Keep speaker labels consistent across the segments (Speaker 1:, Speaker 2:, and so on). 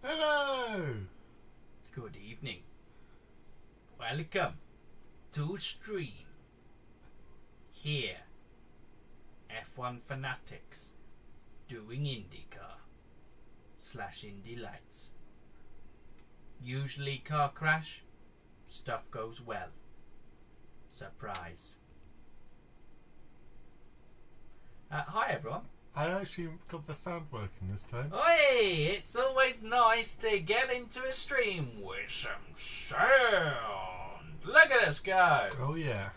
Speaker 1: Hello!
Speaker 2: Good evening. Welcome to stream. Here, F1 Fanatics doing IndyCar / Indy Lights. Usually car crash, stuff goes well. Surprise. Hi everyone.
Speaker 1: I actually got the sound working this time.
Speaker 2: Oi! It's always nice to get into a stream with some sound. Look at us go.
Speaker 1: Oh yeah.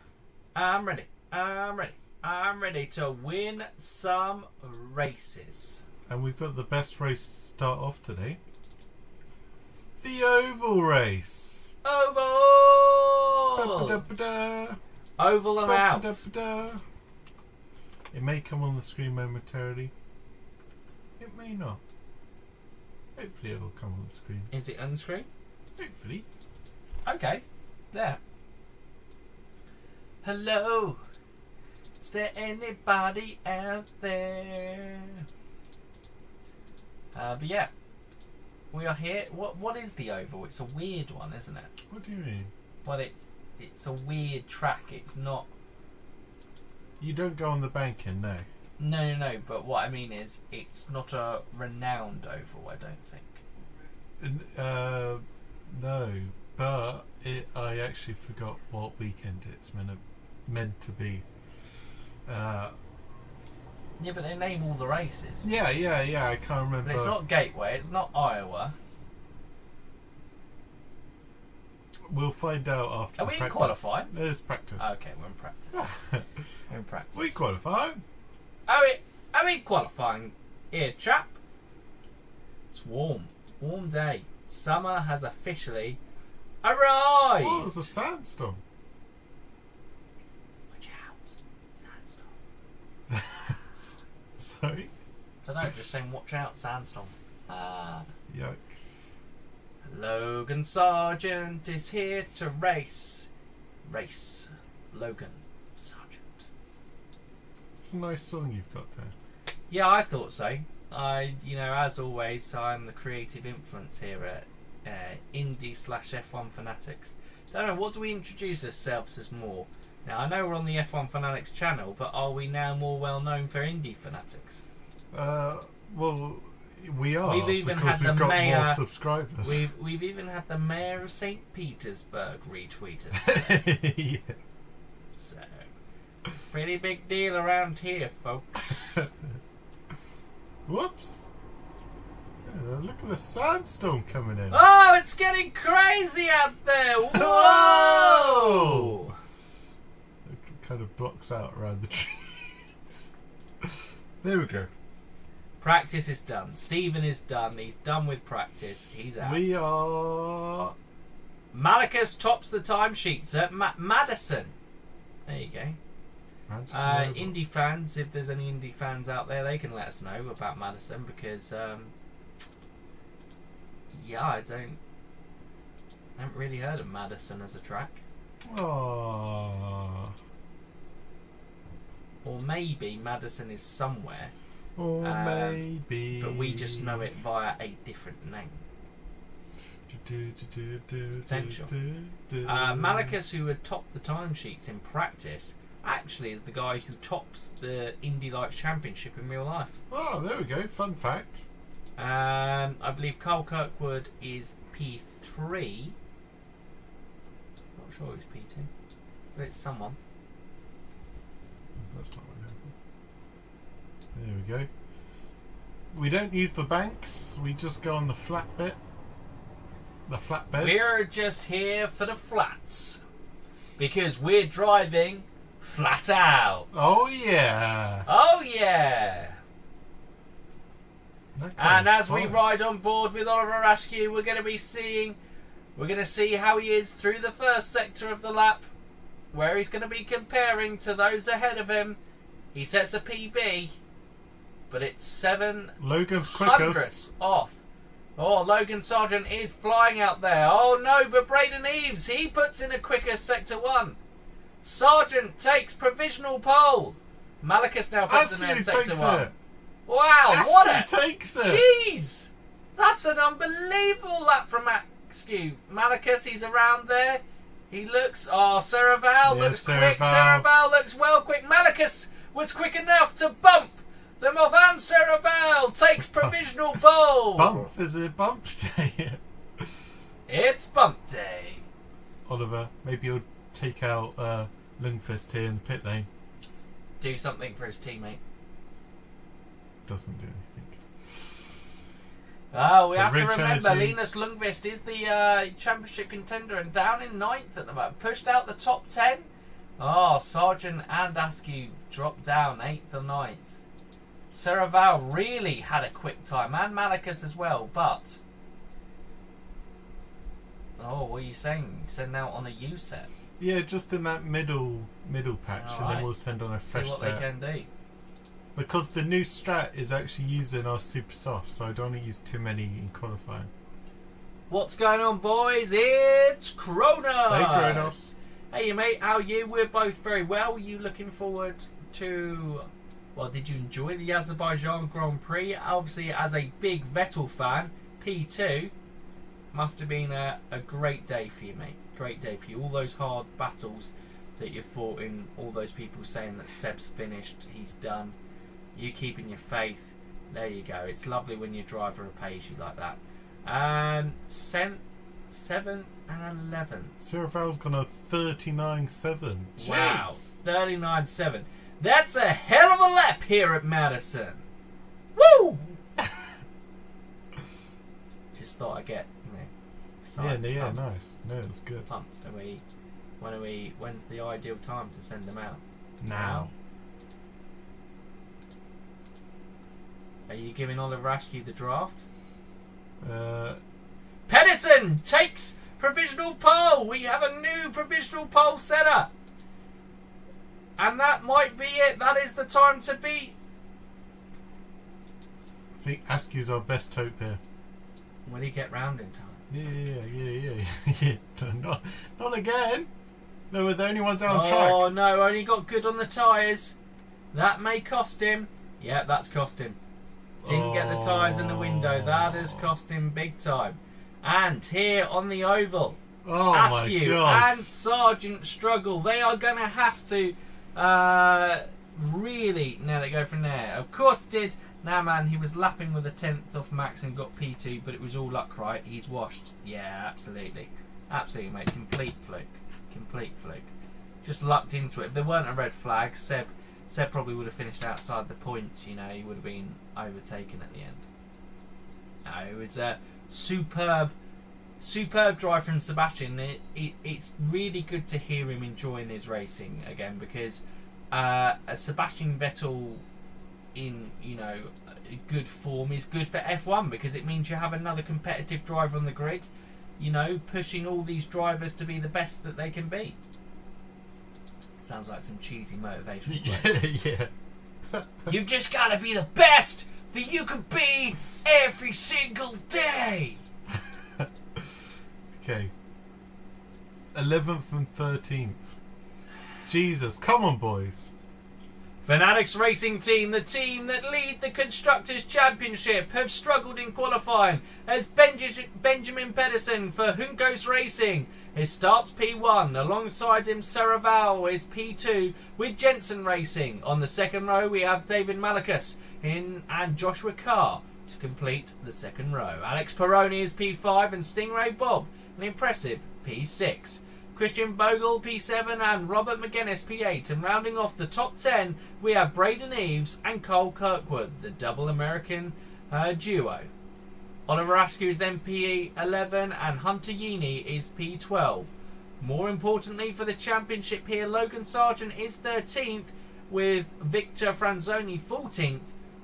Speaker 2: I'm ready. I'm ready to win some races.
Speaker 1: And we've got the best race to start off today. The oval race.
Speaker 2: Oval!
Speaker 1: Ba-ba-da-ba-da.
Speaker 2: Oval and out.
Speaker 1: Ba-ba-da-ba-da. It may come on the screen momentarily. It may not. Hopefully it will come on the screen.
Speaker 2: Is it on the screen?
Speaker 1: Hopefully.
Speaker 2: Okay. There. Hello. Is there anybody out there? But yeah. We are here. What is the oval? It's a weird one, isn't it?
Speaker 1: What do you mean?
Speaker 2: Well, it's a weird track. It's not.
Speaker 1: You don't go on the banking, no.
Speaker 2: No. But what I mean is, it's not a renowned oval. I don't think.
Speaker 1: No, but I actually forgot what weekend it's meant to be.
Speaker 2: Yeah, but they name all the races.
Speaker 1: Yeah. I can't remember.
Speaker 2: But it's not Gateway. It's not Iowa.
Speaker 1: We'll find out after.
Speaker 2: Are we in
Speaker 1: practice.
Speaker 2: qualifying?
Speaker 1: There's practice.
Speaker 2: Okay, we're in practice. We're in practice.
Speaker 1: We qualifying.
Speaker 2: Are we qualifying here, chap? It's warm. Warm day. Summer has officially arrived.
Speaker 1: What was the sandstorm?
Speaker 2: Watch out. Sandstorm.
Speaker 1: Sorry?
Speaker 2: I don't know, just saying watch out, sandstorm.
Speaker 1: Yikes.
Speaker 2: Logan Sargent is here to race. Race. Logan Sargent.
Speaker 1: It's a nice song you've got there.
Speaker 2: Yeah, I thought so. As always, I'm the creative influence here at Indy / F1 Fanatics. Don't know, what do we introduce ourselves as more? Now, I know we're on the F1 Fanatics channel, but are we now more well known for Indy Fanatics?
Speaker 1: Well, we are.
Speaker 2: We've even
Speaker 1: because
Speaker 2: had
Speaker 1: we've
Speaker 2: the
Speaker 1: got
Speaker 2: mayor,
Speaker 1: more subscribers.
Speaker 2: We've even had the mayor of St. Petersburg retweet us.
Speaker 1: Yeah.
Speaker 2: So, pretty big deal around here, folks.
Speaker 1: Whoops. Look at the sandstorm coming in.
Speaker 2: Oh, it's getting crazy out there! Whoa!
Speaker 1: It kind of blocks out around the trees. There we go.
Speaker 2: Practice is done. Stephen is done. He's done with practice. He's out.
Speaker 1: We are...
Speaker 2: Malachus tops the timesheets at Madison. There you go. Indy fans, if there's any Indy fans out there, they can let us know about Madison because, I haven't really heard of Madison as a track.
Speaker 1: Aww.
Speaker 2: Or maybe Madison is somewhere.
Speaker 1: Or maybe...
Speaker 2: But we just know it via a different name. Potential. Malachus, who had topped the timesheets in practice, actually is the guy who tops the Indy Lights Championship in real life.
Speaker 1: Oh, there we go. Fun fact.
Speaker 2: I believe Carl Kirkwood is P3. Not sure who's P2, but it's someone.
Speaker 1: That's not what happened. There we go. We don't use the banks. We just go on the flat bit. The flatbed.
Speaker 2: We're just here for the flats because we're driving flat out.
Speaker 1: Oh yeah.
Speaker 2: Oh yeah. And as we
Speaker 1: fun.
Speaker 2: ride on board with Oliver Askew, we're going to see how he is through the first sector of the lap, where he's going to be comparing to those ahead of him. He sets a PB, but it's 7
Speaker 1: Logan's
Speaker 2: hundredths
Speaker 1: quickest
Speaker 2: off. Oh, Logan Sargent is flying out there. Oh no, but Braden Eves, he puts in a quicker sector 1. Sargent takes provisional pole. Malachus now puts in there sector 1. Wow, what a...
Speaker 1: takes it.
Speaker 2: Jeez! That's an unbelievable lap from Askew. Malachus, he's around there. He looks... Oh, Serraval looks quick. Serraval looks well quick. Malachus was quick enough to bump them off, and Serraval takes provisional pole.
Speaker 1: Bump? Is it bump day?
Speaker 2: It's bump day.
Speaker 1: Oliver, maybe you'll take out Lundqvist here in the pit lane.
Speaker 2: Do something for his teammate.
Speaker 1: Doesn't do anything.
Speaker 2: Oh, we have to
Speaker 1: Rich
Speaker 2: remember,
Speaker 1: energy.
Speaker 2: Linus Lundqvist is the championship contender and down in 9th at the moment. Pushed out the top 10. Oh, Sargent and Askew dropped down 8th and 9th. Serraval really had a quick time, and Malachus as well, but... Oh, what are you saying? You're sending out on a U set?
Speaker 1: Yeah, just in that middle patch,
Speaker 2: All
Speaker 1: and
Speaker 2: right.
Speaker 1: then we'll send on a
Speaker 2: See
Speaker 1: fresh
Speaker 2: what
Speaker 1: set.
Speaker 2: they can do.
Speaker 1: Because the new strat is actually using our super soft, so I don't want to use too many in qualifying.
Speaker 2: What's going on, boys? It's Kronos!
Speaker 1: Hey, Kronos.
Speaker 2: Hey, mate, how are you? We're both very well. You looking forward to... Well, did you enjoy the Azerbaijan Grand Prix? Obviously, as a big Vettel fan, P2 must have been a great day for you, mate. Great day for you. All those hard battles that you fought in, all those people saying that Seb's finished, he's done. You keeping your faith. There you go. It's lovely when your driver repays you like that. 7th and 11th.
Speaker 1: Serraval's gone a 39.7.
Speaker 2: Wow. 39.7. That's a hell of a lap here at Madison. Woo! Just thought I'd get, excited.
Speaker 1: Yeah, nice. No, it's good.
Speaker 2: Pumped. When's the ideal time to send them out?
Speaker 1: Now.
Speaker 2: Are you giving Oliver Askew the draft?
Speaker 1: Uh,
Speaker 2: Pedersen takes provisional pole. We have a new provisional pole setter. And that might be it. That is the time to beat.
Speaker 1: I think Askew's our best hope here.
Speaker 2: Will he get round in time?
Speaker 1: Yeah. Not again. No, we're the only ones out on track.
Speaker 2: Oh no, only got good on the tyres. That may cost him. Yeah, that's cost him. Didn't get the tyres in the window. That has cost him big time. And here on the oval, Askew
Speaker 1: my God.
Speaker 2: and Sargent struggle. They are going to have to really now they go from there. Of course did. Now man, he was lapping with a 10th off Max and got P2, but it was all luck, right? He's washed. Yeah, absolutely. Absolutely, mate. Complete fluke. Just lucked into it. If there weren't a red flag, Seb probably would have finished outside the points, he would have been overtaken at the end. No, it was a superb drive from Sebastian. It's really good to hear him enjoying his racing again, because Sebastian Vettel in good form is good for F1, because it means you have another competitive driver on the grid, pushing all these drivers to be the best that they can be. Sounds like some cheesy motivational.
Speaker 1: Yeah.
Speaker 2: You've just got to be the best that you could be every single day.
Speaker 1: Okay. 11th and 13th. Jesus, come on, boys.
Speaker 2: Fanatics Racing Team, the team that lead the Constructors' Championship, have struggled in qualifying as Benjamin Pedersen for Juncos Racing. He starts P1, alongside him Serraval is P2 with Jensen Racing. On the second row we have David Malachus and Joshua Carr to complete the second row. Alex Peroni is P5 and Stingray Bob an impressive P6. Christian Bogle P7 and Robert McGuinness P8, and rounding off the top 10 we have Braden Eves and Cole Kirkwood, the double American duo. Oliver Askew is then P11 and Hunter Yeaney is P12. More importantly for the championship here, Logan Sargent is 13th with Victor Franzoni 14th,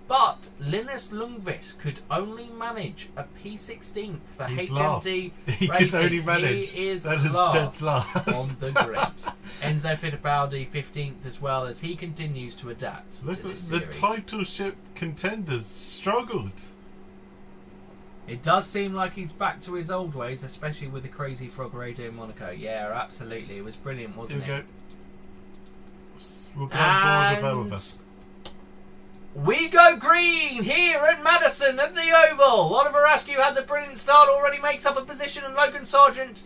Speaker 2: but Linus Lundqvist could only manage a P16 for
Speaker 1: He's
Speaker 2: HMD
Speaker 1: last.
Speaker 2: Racing.
Speaker 1: He could only manage.
Speaker 2: He is
Speaker 1: That is
Speaker 2: last,
Speaker 1: dead last.
Speaker 2: on the grid. Enzo Fittipaldi 15th as well, as he continues to adapt
Speaker 1: Look
Speaker 2: to
Speaker 1: at
Speaker 2: this
Speaker 1: the
Speaker 2: series.
Speaker 1: titleship contenders struggled.
Speaker 2: It does seem like he's back to his old ways, especially with the Crazy Frog Radio in Monaco. Yeah, absolutely. It was brilliant, wasn't
Speaker 1: Here
Speaker 2: it?
Speaker 1: we go. We'll go on board with
Speaker 2: And
Speaker 1: Oliver.
Speaker 2: We go green here at Madison at the Oval. Oliver Askew has a brilliant start, already makes up a position, and Logan Sargent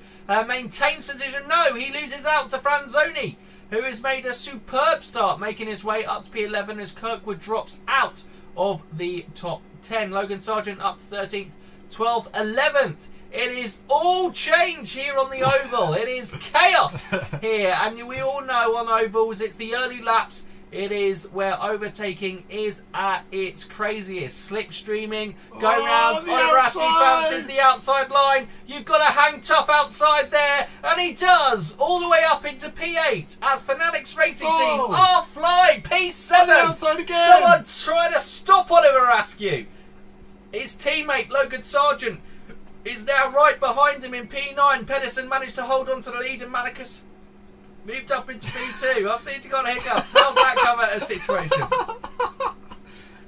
Speaker 2: maintains position. No, he loses out to Franzoni, who has made a superb start, making his way up to P11 as Kirkwood drops out of the top 10. Logan Sargent up to 13th, 12th, 11th. It is all change here on the Oval. It is chaos here, and we all know on ovals it's the early laps. It is where overtaking is at its craziest. Slipstreaming, go round. Oliver Askew bounces the outside line. You've got to hang tough outside there, and he does, all the way up into P8 as Fanatics Racing Team are flying. P7.
Speaker 1: Outside again.
Speaker 2: Someone trying to stop Oliver Askew. His teammate Logan Sargent is now right behind him in P9. Pedersen managed to hold on to the lead, and Manicus moved up into P2. I've seen you got hiccups. How's that come at a situation?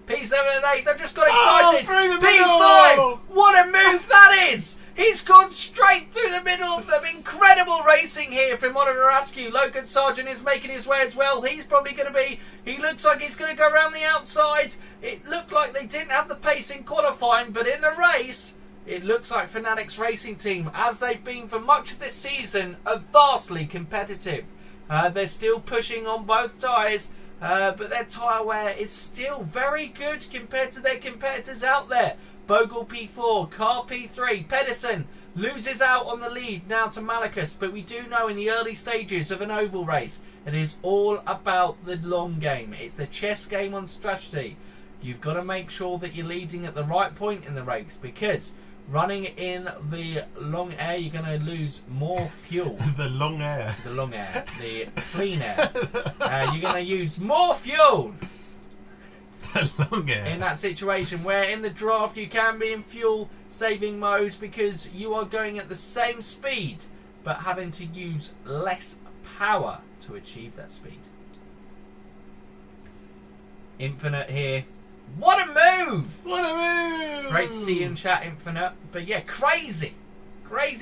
Speaker 2: P7 and 8, they've just got excited.
Speaker 1: Through the
Speaker 2: P5,
Speaker 1: middle.
Speaker 2: what a move that is. He's gone straight through the middle of them. Incredible racing here from Oliver Askew. Logan Sargent is making his way as well. He's probably going to be, he looks like he's going to go around the outside. It looked like they didn't have the pace in qualifying, but in the race, it looks like Fanatics Racing Team, as they've been for much of this season, are vastly competitive. They're still pushing on both tyres, but their tyre wear is still very good compared to their competitors out there. Bogle P4, Carr P3, Pedersen loses out on the lead now to Malicus, but we do know in the early stages of an oval race, it is all about the long game. It's the chess game on strategy. You've got to make sure that you're leading at the right point in the race, because running in the long air, you're going to lose more fuel.
Speaker 1: The long air.
Speaker 2: The long air. The clean air. You're going to use more fuel.
Speaker 1: The long air.
Speaker 2: In that situation where in the draft you can be in fuel saving mode because you are going at the same speed but having to use less power to achieve that speed. Infinite here. What a move!
Speaker 1: What a move!
Speaker 2: Great to see you in chat, Infinite. But yeah, crazy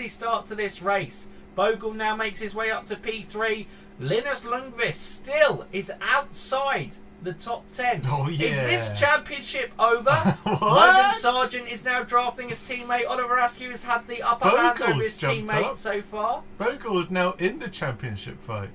Speaker 2: start to this race. Bogle now makes his way up to P3. Linus Lundqvist still is outside the top 10.
Speaker 1: Oh, yeah.
Speaker 2: Is this championship over?
Speaker 1: What?
Speaker 2: Logan Sargent is now drafting his teammate. Oliver Askew has had the upper hand over his teammate so far.
Speaker 1: Bogle is now in the championship fight.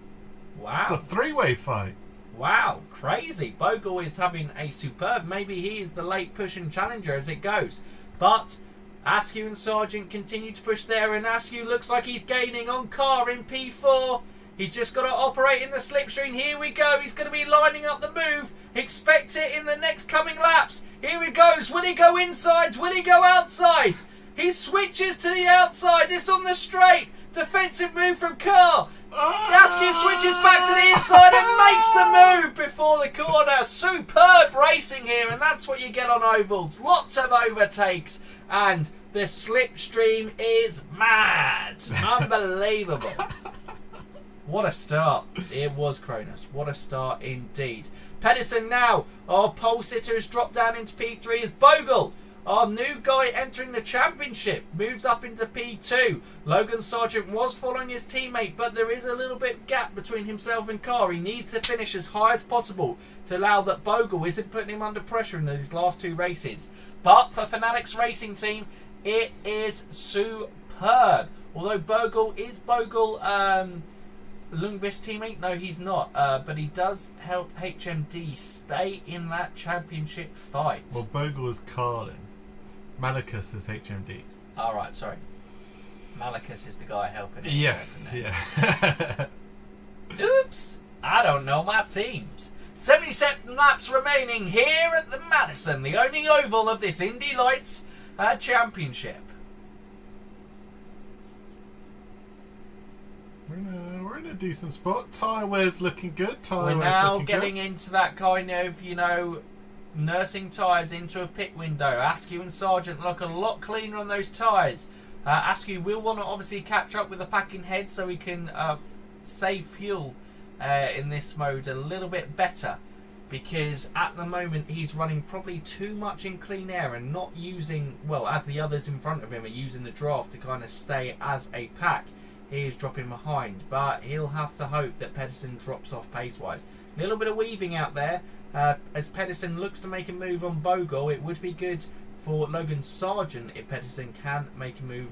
Speaker 2: Wow.
Speaker 1: It's a three-way fight.
Speaker 2: Wow, crazy. Bogle is having a superb, maybe he is the late push and challenger as it goes. But Askew and Sargent continue to push there, and Askew looks like he's gaining on Carr in P4. He's just got to operate in the slipstream. Here we go. He's going to be lining up the move. Expect it in the next coming laps. Here he goes. Will he go inside? Will he go outside? He switches to the outside. It's on the straight. Defensive move from Carr. Askew switches back to the inside and makes the move before the corner. Superb racing here, and that's what you get on ovals. Lots of overtakes, and the slipstream is mad. Unbelievable. What a start. It was Cronus. What a start indeed. Pedersen now, our pole sitter, has dropped down into P3 as Bogle, our new guy entering the championship, moves up into P2. Logan Sargent was following his teammate, but there is a little bit gap between himself and Carr. He needs to finish as high as possible to allow that Bogle isn't putting him under pressure in these last two races. But for Fanatics Racing Team, it is superb. Although Bogle Lundqvist's teammate? No, he's not. But he does help HMD stay in that championship fight.
Speaker 1: Well, Bogle is Carlin. Malicus is HMD.
Speaker 2: Alright, sorry. Malicus is the guy helping him.
Speaker 1: Yes, yeah.
Speaker 2: Oops! I don't know my teams. 77 laps remaining here at the Madison, the only oval of this Indy Lights championship.
Speaker 1: We're in a decent spot. Tyre wear's looking good.
Speaker 2: We're now getting into that kind of, nursing tyres into a pit window. Askew and Sargent look a lot cleaner on those tyres. Askew will want to obviously catch up with the packing head so he can save fuel in this mode a little bit better, because at the moment he's running probably too much in clean air and not using, well, as the others in front of him are using the draft to kind of stay as a pack. He is dropping behind, but he'll have to hope that Pedersen drops off pace-wise. A little bit of weaving out there. as Pedersen looks to make a move on Bogle. It would be good for Logan Sargent if Pedersen can make a move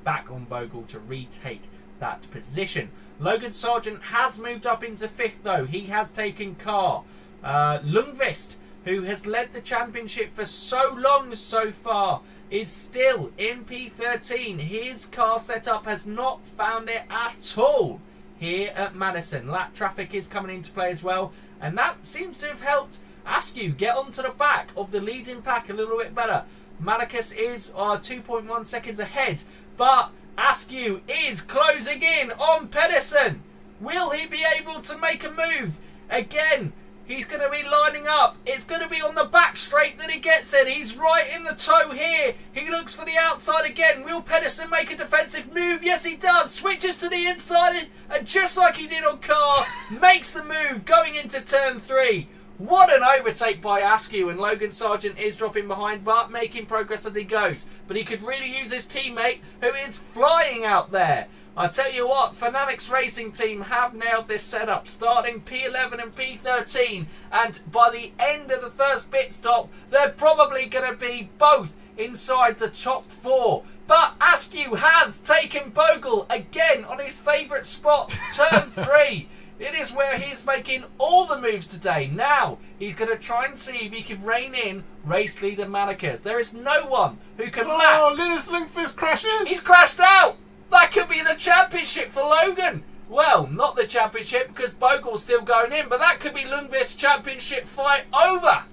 Speaker 2: back on Bogle to retake that position. Logan Sargent has moved up into 5th though. He has taken car. Lundqvist, who has led the championship for so long so far, is still in P13. His car setup has not found it at all here at Madison. Lap traffic is coming into play as well, and that seems to have helped Askew get onto the back of the leading pack a little bit better. Manicus is 2.1 seconds ahead, but Askew is closing in on Pedersen. Will he be able to make a move? Again, he's going to be lining up. It's going to be on the back straight that he gets it. He's right in the toe here. He looks for the outside again. Will Pedersen make a defensive move? Yes, he does. Switches to the inside, and just like he did on Carr, makes the move going into turn 3. What an overtake by Askew, and Logan Sargent is dropping behind but making progress as he goes. But he could really use his teammate who is flying out there. I tell you what, Fanatics Racing Team have nailed this setup, starting P11 and P13, and by the end of the first pit stop, they're probably going to be both inside the top 4. But Askew has taken Bogle again on his favourite spot, turn 3. It is where he's making all the moves today. Now, he's going to try and see if he can rein in race leader Manicus. There is no one who can match.
Speaker 1: Oh, Linus Lundqvist crashes!
Speaker 2: He's crashed out! That could be the championship for Logan. Well, not the championship because Bogle's still going in, but that could be Lundqvist's championship fight over.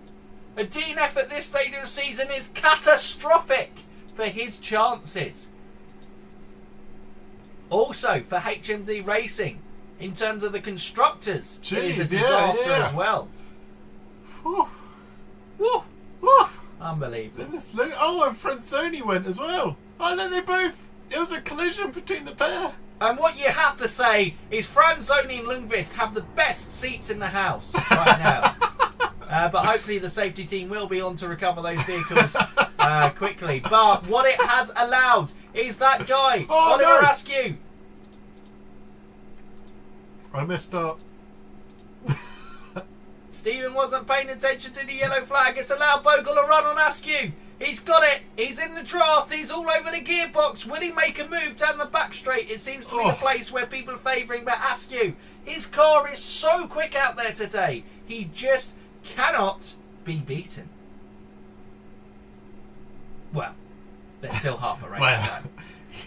Speaker 2: A DNF at this stage of the season is catastrophic for his chances. Also, for HMD Racing, in terms of the constructors, it is a disaster as well.
Speaker 1: Whew.
Speaker 2: Woo.
Speaker 1: Whew.
Speaker 2: Unbelievable.
Speaker 1: And Franzoni went as well. Oh no, they both. It was a collision between the pair.
Speaker 2: And what you have to say is Franzoni and Lundqvist have the best seats in the house right now. But hopefully the safety team will be on to recover those vehicles quickly. But what it has allowed is that guy, Oliver Askew.
Speaker 1: I messed up.
Speaker 2: Stephen wasn't paying attention to the yellow flag. It's allowed Bogle to run on Askew. He's got it. He's in the draft. He's all over the gearbox. Will he make a move down the back straight? It seems to be the place where people are favouring but Askew. His car is so quick out there today. He just cannot be beaten. Well, there's still half a race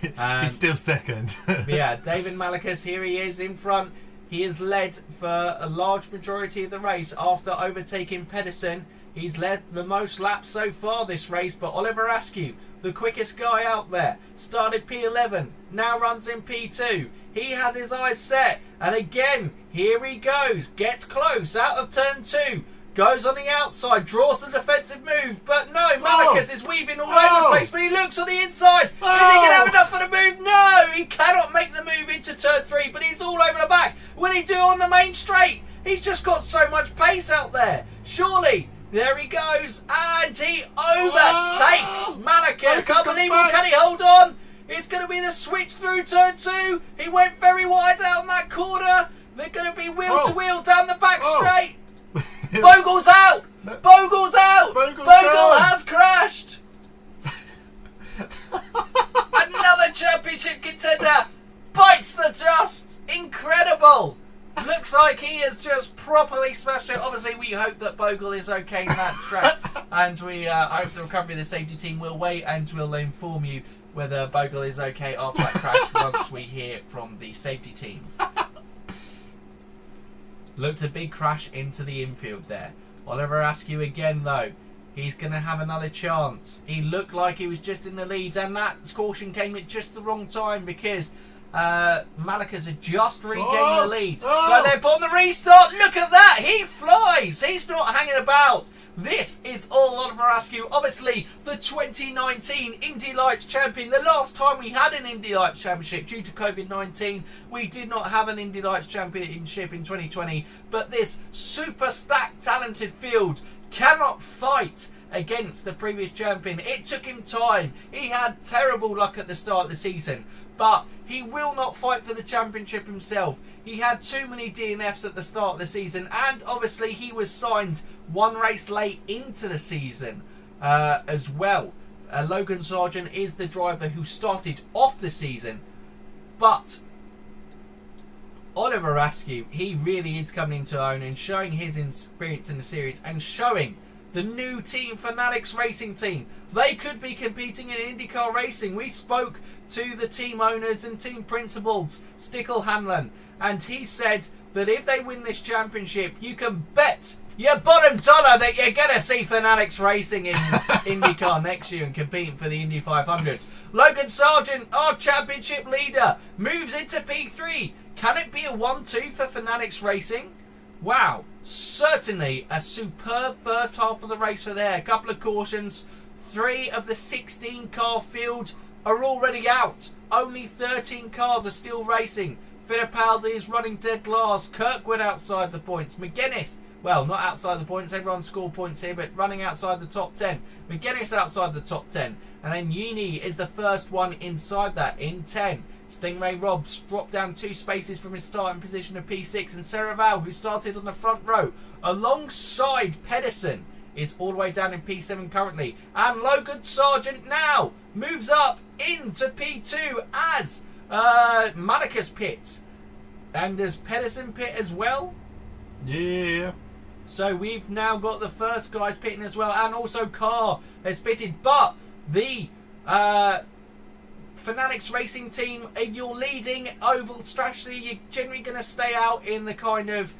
Speaker 2: to go.
Speaker 1: He's still second.
Speaker 2: Yeah, David Malicus, here he is in front. He has led for a large majority of the race after overtaking Pedersen. He's led the most laps so far this race, but Oliver Askew, the quickest guy out there, started P11, now runs in P2. He has his eyes set, and again, here he goes, gets close out of turn 2, goes on the outside, draws the defensive move, but no, Malicus is weaving all over the place, but he looks on the inside. Is he going to have enough for the move? No, he cannot make the move into turn 3, but he's all over the back. Will he do it on the main straight? He's just got so much pace out there. Surely. There he goes, and he overtakes Manicus. Unbelievable, can he hold on? It's going to be the switch through turn 2. He went very wide out in that corner. They're going to be wheel to wheel down the back straight. Bogle's out. Bogle's out. Bogle has crashed. Another championship contender bites the dust. Incredible. Looks like he has just properly smashed it. Obviously, we hope that Bogle is okay in that track. And we hope the recovery of the safety team will wait and we'll inform you whether Bogle is okay after that crash once we hear from the safety team. Looked a big crash into the infield there. Oliver Askew again, though. He's going to have another chance. He looked like he was just in the lead, and that caution came at just the wrong time because Malicus had just regained the lead. But they're on the restart. Look at that. He flies. He's not hanging about. This is all Oliver Askew. Obviously, the 2019 Indy Lights champion. The last time we had an Indy Lights championship due to COVID-19, we did not have an Indy Lights championship in 2020. But this super stacked, talented field cannot fight against the previous champion. It took him time. He had terrible luck at the start of the season, but he will not fight for the championship himself. He had too many DNFs at the start of the season, and obviously he was signed one race late into the season as well. Logan Sargent is the driver who started off the season, but Oliver Askew, he really is coming into own and showing his experience in the series and showing the new team, Fanatics Racing Team. They could be competing in IndyCar racing. We spoke to the team owners and team principals, Stickle Hanlon, and he said that if they win this championship, you can bet your bottom dollar that you're going to see Fanatics Racing in IndyCar next year and competing for the Indy 500. Logan Sargent, our championship leader, moves into P3. Can it be a 1-2 for Fanatics Racing? Wow, certainly a superb first half of the race for there. A couple of cautions. 3 of the 16 car field are already out. Only 13 cars are still racing. Fittipaldi is running dead last. Kirkwood outside the points. McGuinness, well, not outside the points. Everyone scored points here, but running outside the top 10. McGuinness outside the top 10. And then Uni is the first one inside that in 10. Stingray Robs dropped down 2 spaces from his starting position of P6, and Serraval, who started on the front row alongside Pedersen, is all the way down in P7 currently. And Logan Sargent now moves up into P2 as Malacus pits. And does Pedersen pit as well?
Speaker 1: Yeah.
Speaker 2: So we've now got the first guys pitting as well, and also Carr has pitted. But the Fanatics Racing Team, if you're leading oval strategy, you're generally going to stay out in the kind of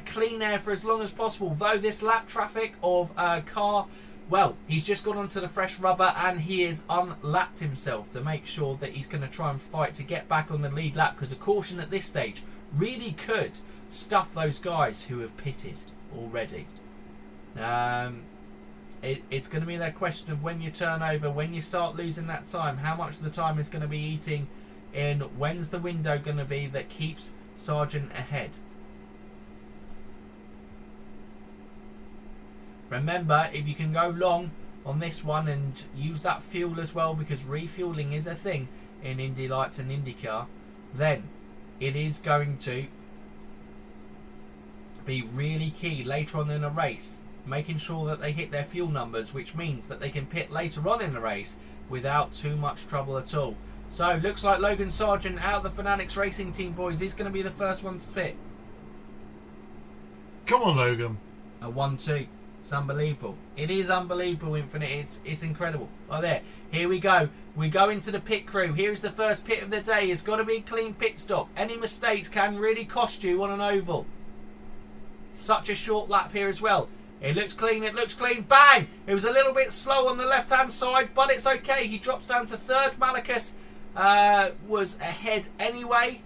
Speaker 2: clean air for as long as possible. Though this lap traffic of Carr, well, he's just gone onto the fresh rubber and he has unlapped himself to make sure that he's going to try and fight to get back on the lead lap, because a caution at this stage really could stuff those guys who have pitted already. It's going to be that question of when you turn over, when you start losing that time, how much of the time is going to be eating in, when's the window going to be that keeps Sargent ahead. Remember, if you can go long on this one and use that fuel as well, because refueling is a thing in Indy Lights and IndyCar, then it is going to be really key later on in a race, making sure that they hit their fuel numbers, which means that they can pit later on in the race without too much trouble at all. So looks like Logan Sargent out of the Fanatics Racing Team, boys, is going to be the first one to pit.
Speaker 1: Come on, Logan.
Speaker 2: A 1-2. It's unbelievable. It is unbelievable, Infinite. It's incredible. Oh, there. Here we go. We go into the pit crew. Here's the first pit of the day. It's got to be a clean pit stop. Any mistakes can really cost you on an oval. Such a short lap here as well. It looks clean. It looks clean. Bang! It was a little bit slow on the left-hand side, but it's okay. He drops down to third. Malacus was ahead anyway,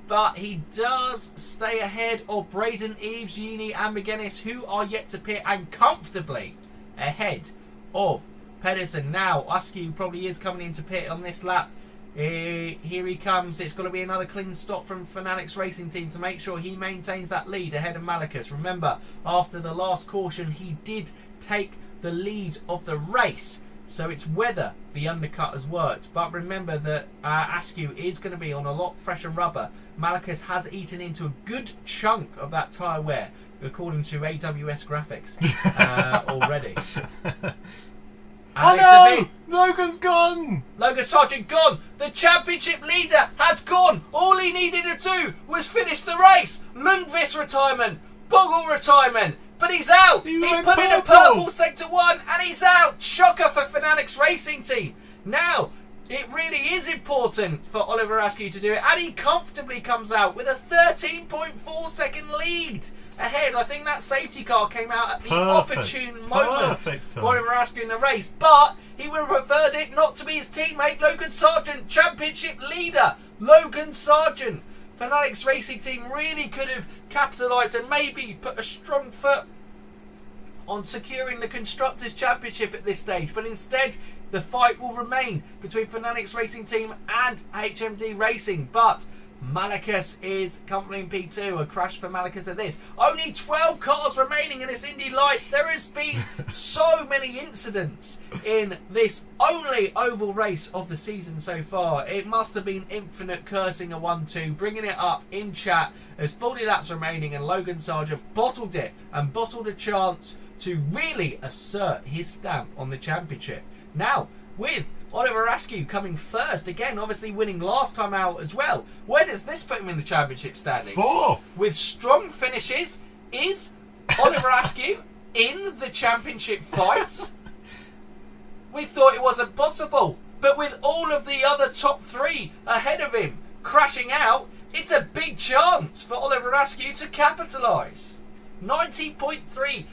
Speaker 2: but he does stay ahead of Braden, Eves, Uni and McGuinness, who are yet to pit, and comfortably ahead of Pedersen. Now, Askew probably is coming into pit on this lap. Here he comes. It's got to be another clean stop from Fanatics Racing Team to make sure he maintains that lead ahead of Malacus. Remember, after the last caution, he did take the lead of the race. So it's whether the undercut has worked. But remember that Askew is going to be on a lot fresher rubber. Malacus has eaten into a good chunk of that tyre wear, according to AWS graphics already.
Speaker 1: Oh no! Logan's gone!
Speaker 2: Logan Sargent gone! The championship leader has gone! All he needed to do was finish the race! Lundqvist retirement! Bogle retirement! But he's out! He put in a purple sector 1 and he's out! Shocker for Fanatics Racing Team! Now, it really is important for Oliver Askew to do it, and he comfortably comes out with a 13.4 second lead ahead. I think that safety car came out at the opportune moment for Oliver Askew in the race, but he would have preferred it not to be his teammate Logan Sargent, championship leader Logan Sargent. Fanatics Racing Team really could have capitalised and maybe put a strong foot on securing the Constructors' Championship at this stage, but instead the fight will remain between Fanatics Racing Team and HMD Racing. But Malakas is currently in P2. A crash for Malakas at this. Only 12 cars remaining in this Indy Lights. There has been so many incidents in this only oval race of the season so far. It must have been infinite cursing a 1-2. Bringing it up in chat. There's 40 laps remaining and Logan Sargent bottled it and bottled a chance to really assert his stamp on the championship. Now, with Oliver Askew coming first, again, obviously winning last time out as well. Where does this put him in the championship standings?
Speaker 1: 4th!
Speaker 2: With strong finishes, is Oliver Askew in the championship fight? We thought it wasn't possible, but with all of the other top 3 ahead of him crashing out, it's a big chance for Oliver Askew to capitalise. 90.3,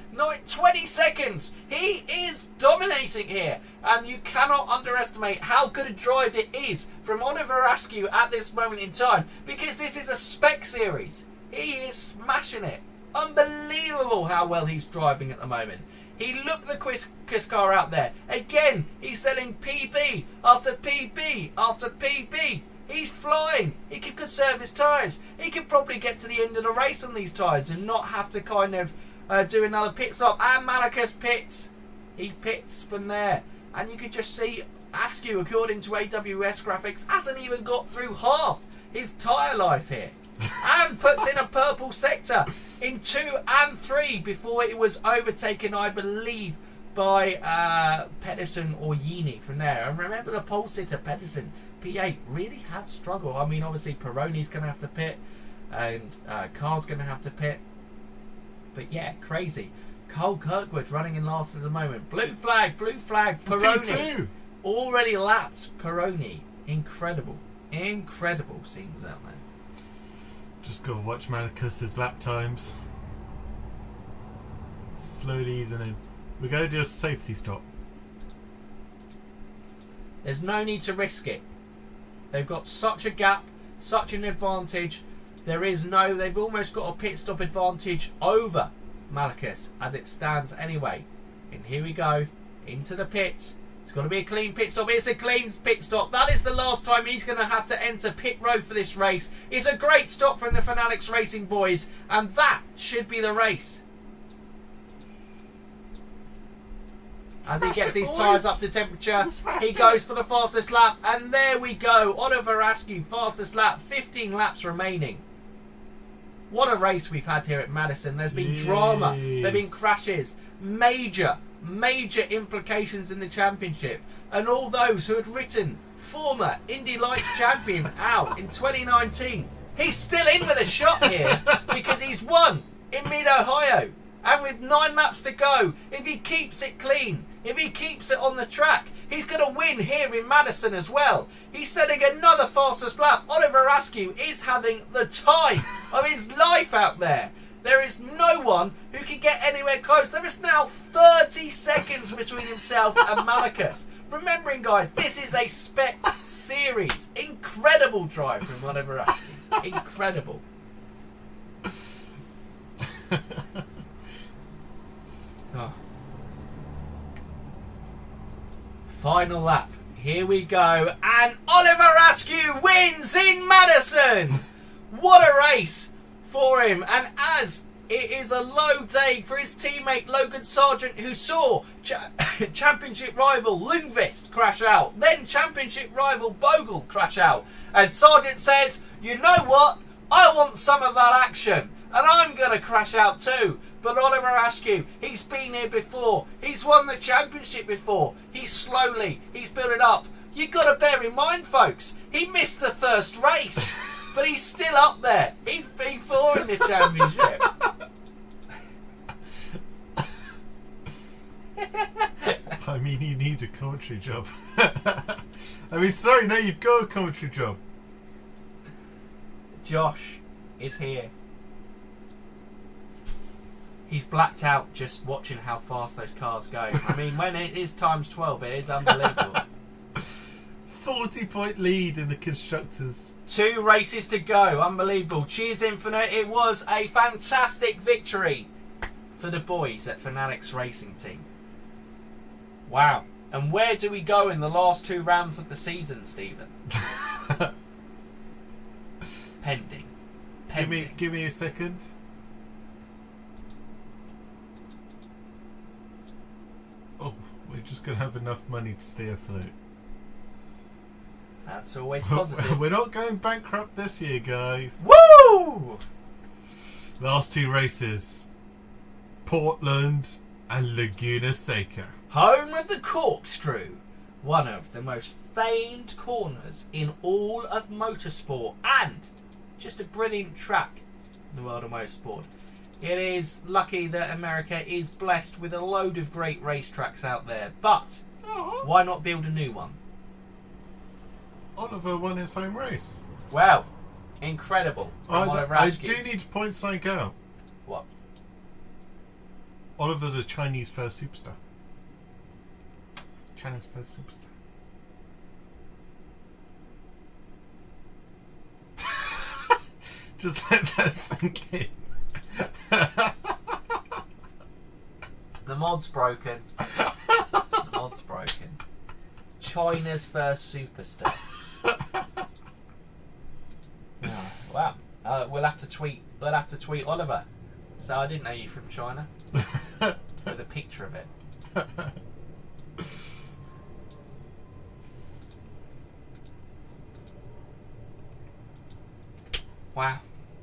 Speaker 2: 20 seconds. He is dominating here, and you cannot underestimate how good a drive it is from Oliver Askew at this moment in time, because this is a spec series. He is smashing it. Unbelievable how well he's driving at the moment. He looked the quickest car out there. Again, he's selling PB after PB after PB. He's flying. He could conserve his tyres. He could probably get to the end of the race on these tyres and not have to kind of do another pit stop. And Malakas pits. He pits from there. And you could just see Askew, according to AWS graphics, hasn't even got through half his tyre life here. And puts in a purple sector in 2 and 3 before it was overtaken, I believe, by Pedersen or Yini from there. And remember the pole sitter, Pedersen. P8 really has struggled. I mean, obviously Peroni's going to have to pit and Carl's going to have to pit. But yeah, crazy. Cole Kirkwood running in last at the moment. Blue flag, Peroni.
Speaker 1: P2.
Speaker 2: Already lapped Peroni. Incredible. Incredible scenes out there.
Speaker 1: Just got to watch Malakas' lap times. Slowly easing in. We're going to do a safety stop.
Speaker 2: There's no need to risk it. They've got such a gap, such an advantage. They've almost got a pit stop advantage over Malakas as it stands anyway. And here we go, into the pits. It's got to be a clean pit stop. It's a clean pit stop. That is the last time he's going to have to enter pit road for this race. It's a great stop from the Fanatics Racing boys, and that should be the race. As he gets these tyres up to temperature, he goes for the fastest lap, and there we go. Oliver Askew, fastest lap, 15 laps remaining. What a race we've had here at Madison. There's been drama, there have been crashes, major implications in the championship. And all those who had written former Indy Lights champion out in 2019, he's still in with a shot here because he's won in Mid-Ohio. And with 9 laps to go, if he keeps it clean, if he keeps it on the track, he's going to win here in Madison as well. He's setting another fastest lap. Oliver Askew is having the time of his life out there. There is no one who can get anywhere close. There is now 30 seconds between himself and Malakas. Remembering, guys, this is a spec series. Incredible drive from Oliver Askew. Incredible. Oh. Final lap. Here we go. And Oliver Askew wins in Madison. What a race for him. And as it is a low day for his teammate Logan Sargent, who saw championship rival Lundqvist crash out. Then championship rival Bogle crash out. And Sargent said, you know what? I want some of that action. And I'm going to crash out too. But Oliver Askew, he's been here before. He's won the championship before. He's built it up. You've got to bear in mind, folks, he missed the first race. But he's still up there. He's P4 in the championship.
Speaker 1: I mean, you need a commentary job. I mean, sorry, no, you've got a commentary job.
Speaker 2: Josh is here. He's blacked out just watching how fast those cars go. I mean, when it is times 12, it is unbelievable.
Speaker 1: 40-point lead in the constructors.
Speaker 2: 2 races to go. Unbelievable. Cheers, Infinite. It was a fantastic victory for the boys at Fanatics Racing Team. Wow. And where do we go in the last 2 rounds of the season, Stephen? Pending.
Speaker 1: Give me a second. Oh, we're just going to have enough money to stay afloat.
Speaker 2: That's always positive.
Speaker 1: We're not going bankrupt this year, guys.
Speaker 2: Woo!
Speaker 1: Last 2 races. Portland and Laguna Seca.
Speaker 2: Home of the corkscrew. One of the most famed corners in all of motorsport. And just a brilliant track in the world of motorsport. It is lucky that America is blessed with a load of great racetracks out there. But why not build a new one?
Speaker 1: Oliver won his home race.
Speaker 2: Well, incredible.
Speaker 1: I do need to point something out.
Speaker 2: What?
Speaker 1: Oliver's a Chinese first superstar. Chinese first superstar. Just let that sink in.
Speaker 2: The mod's broken. The mod's broken. China's first superstar. Oh, wow. We'll have to tweet. We'll have to tweet Oliver. So I didn't know you from China. With a picture of it. Wow.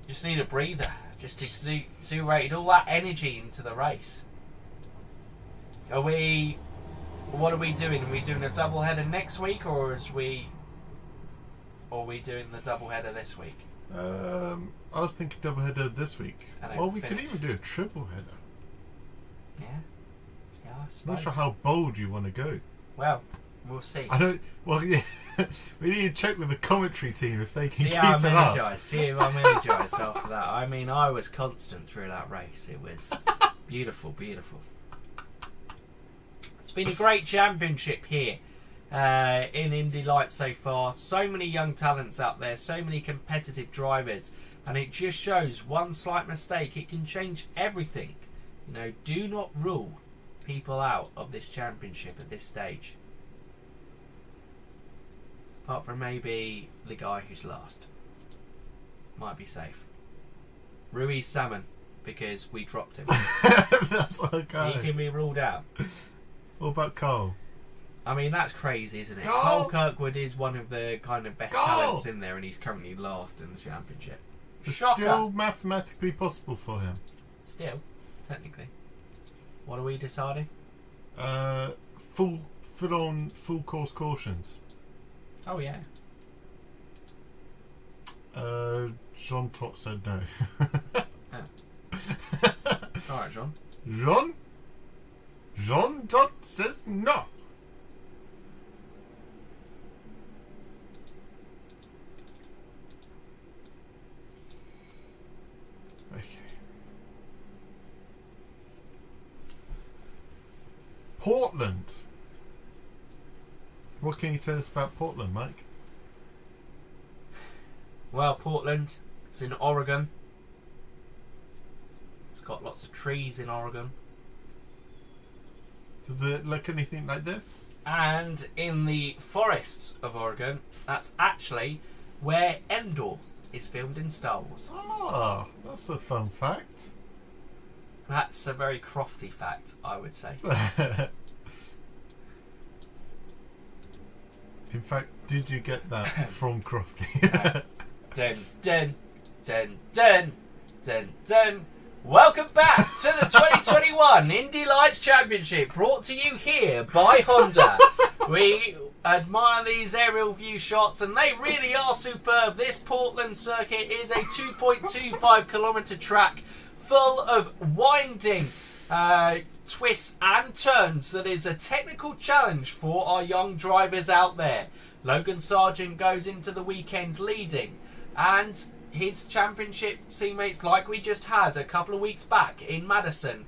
Speaker 2: Just need a breather. Just exuderated all that energy into the race. What are we doing? Are we doing a double header next week, or are we doing the double header this week?
Speaker 1: I was thinking double header this week. Well, we could even do a triple header.
Speaker 2: Yeah, I suppose.
Speaker 1: I'm not sure how bold you want to go.
Speaker 2: Well, we'll see.
Speaker 1: I don't. Well, yeah, we need to check with the commentary team if they can
Speaker 2: keep
Speaker 1: it up.
Speaker 2: See if I'm energized after that. I mean, I was constant through that race. It was beautiful, beautiful. It's been a great championship here in Indy Lights so far. So many young talents out there, so many competitive drivers, and it just shows one slight mistake, it can change everything. You know, do not rule people out of this championship at this stage. Apart from maybe the guy who's last. Might be safe. Ruiz Salmon, because we dropped him.
Speaker 1: That's okay.
Speaker 2: He can be ruled out.
Speaker 1: What about Cole?
Speaker 2: I mean, that's crazy, isn't it?
Speaker 1: Go!
Speaker 2: Cole Kirkwood is one of the kind of best talents in there, and he's currently last in the championship.
Speaker 1: It's
Speaker 2: Shocker.
Speaker 1: still mathematically possible for him.
Speaker 2: Still, technically. What are we deciding?
Speaker 1: Full course cautions.
Speaker 2: Oh yeah.
Speaker 1: Jean Tot said no.
Speaker 2: All right, John.
Speaker 1: Jean Tot says no. Okay. Portland. What can you tell us about Portland, Mike?
Speaker 2: Well, Portland, it's in Oregon. It's got lots of trees in Oregon.
Speaker 1: Does it look anything like this?
Speaker 2: And in the forests of Oregon, that's actually where Endor is filmed in Star Wars.
Speaker 1: Ah, that's a fun fact.
Speaker 2: That's a very crofty fact, I would say.
Speaker 1: In fact, did you get that from Crofty?
Speaker 2: Dun, dun, dun, dun, dun, dun. Welcome back to the 2021 Indy Lights Championship, brought to you here by Honda. We admire these aerial view shots, and they really are superb. This Portland circuit is a 2.25 kilometre track full of winding twists and turns that is a technical challenge for our young drivers out there. Logan Sargent goes into the weekend leading, and his championship teammates, like we just had a couple of weeks back in Madison,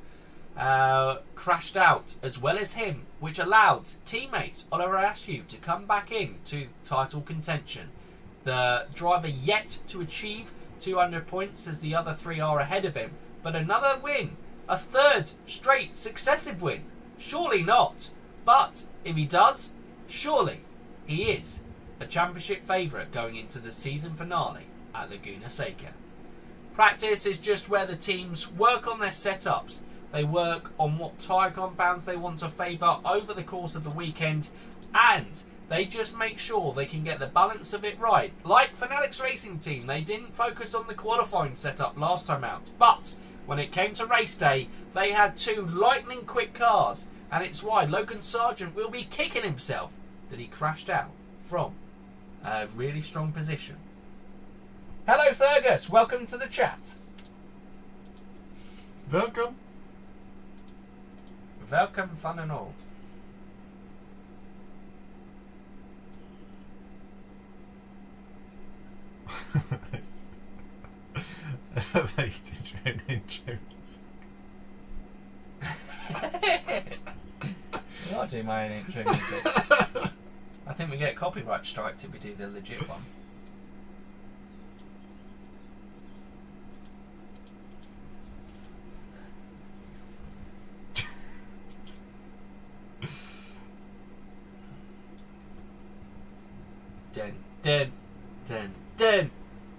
Speaker 2: crashed out as well as him, which allowed teammate Oliver Askew to come back in to title contention. The driver yet to achieve 200 points, as the other three are ahead of him, but another win, a third straight successive win, surely not. But if he does, surely he is a championship favourite going into the season finale at Laguna Seca. Practice is just where the teams work on their setups. They work on what tyre compounds they want to favour over the course of the weekend, and they just make sure they can get the balance of it right. Like Fanatics Racing Team, they didn't focus on the qualifying setup last time out, but when it came to race day, they had 2 lightning quick cars, and it's why Logan Sargent will be kicking himself that he crashed out from a really strong position. Hello Fergus, welcome to the chat.
Speaker 1: Welcome.
Speaker 2: Welcome, fun and all.
Speaker 1: They did your own intro.
Speaker 2: I'll do my own intro music. I think we get copyright striked if we do the legit one. Dun, dun, dun, dun,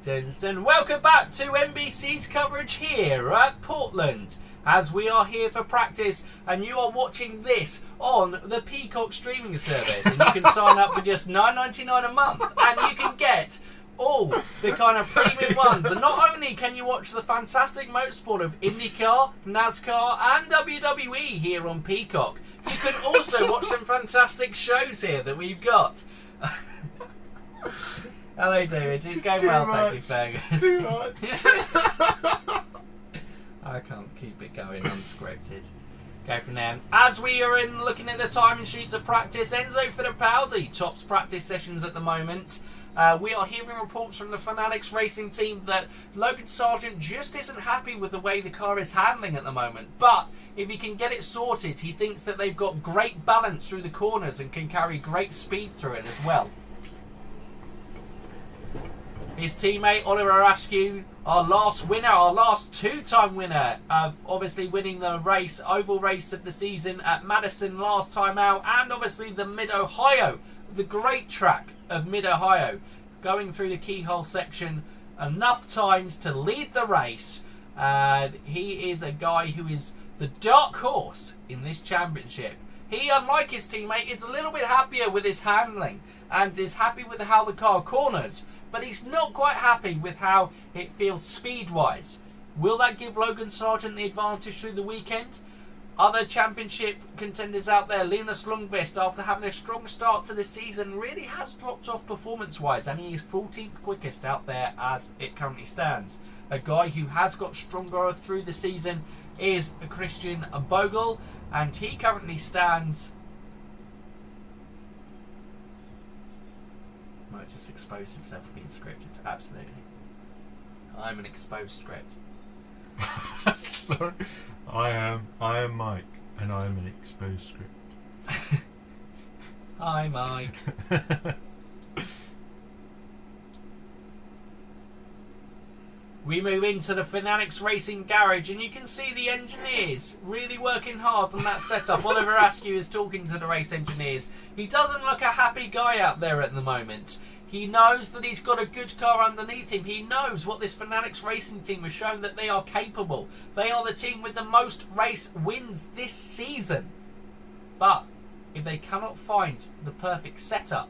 Speaker 2: dun, dun. Welcome back to NBC's coverage here at Portland, as we are here for practice, and you are watching this on the Peacock streaming service, and you can sign up for just $9.99 a month, and you can get all the kind of premium ones. And not only can you watch the fantastic motorsport of IndyCar, NASCAR and WWE here on Peacock, you can also watch some fantastic shows here that we've got. Hello David, it's going well, thank you Fergus.
Speaker 1: It's too much.
Speaker 2: I can't keep it going unscripted. Go from there. As we are looking at the timing sheets of practice, Enzo Fittipaldi tops practice sessions at the moment. We are hearing reports from the Fanatics Racing Team that Logan Sargent just isn't happy with the way the car is handling at the moment. But if he can get it sorted, he thinks that they've got great balance through the corners and can carry great speed through it as well. His teammate Oliver Askew, our last winner, our last 2-time winner of obviously winning the race, oval race of the season at Madison last time out, and obviously the Mid-Ohio, the great track of Mid-Ohio, going through the keyhole section enough times to lead the race. He is a guy who is the dark horse in this championship. He, unlike his teammate, is a little bit happier with his handling and is happy with how the car corners, but he's not quite happy with how it feels speed-wise. Will that give Logan Sargent the advantage through the weekend? Other championship contenders out there, Linus Lundqvist, after having a strong start to the season, really has dropped off performance-wise, and he is 14th quickest out there as it currently stands. A guy who has got stronger through the season is Christian Bogle, and he currently stands... Might just expose himself for being scripted. Absolutely. I'm an exposed script.
Speaker 1: Sorry. I am Mike, and I am an exposed script.
Speaker 2: Hi, Mike. We move into the Fanatics Racing Garage, and you can see the engineers really working hard on that setup. Oliver Askew is talking to the race engineers. He doesn't look a happy guy out there at the moment. He knows that he's got a good car underneath him. He knows what this Fanatics Racing Team has shown that they are capable. They are the team with the most race wins this season. But if they cannot find the perfect setup,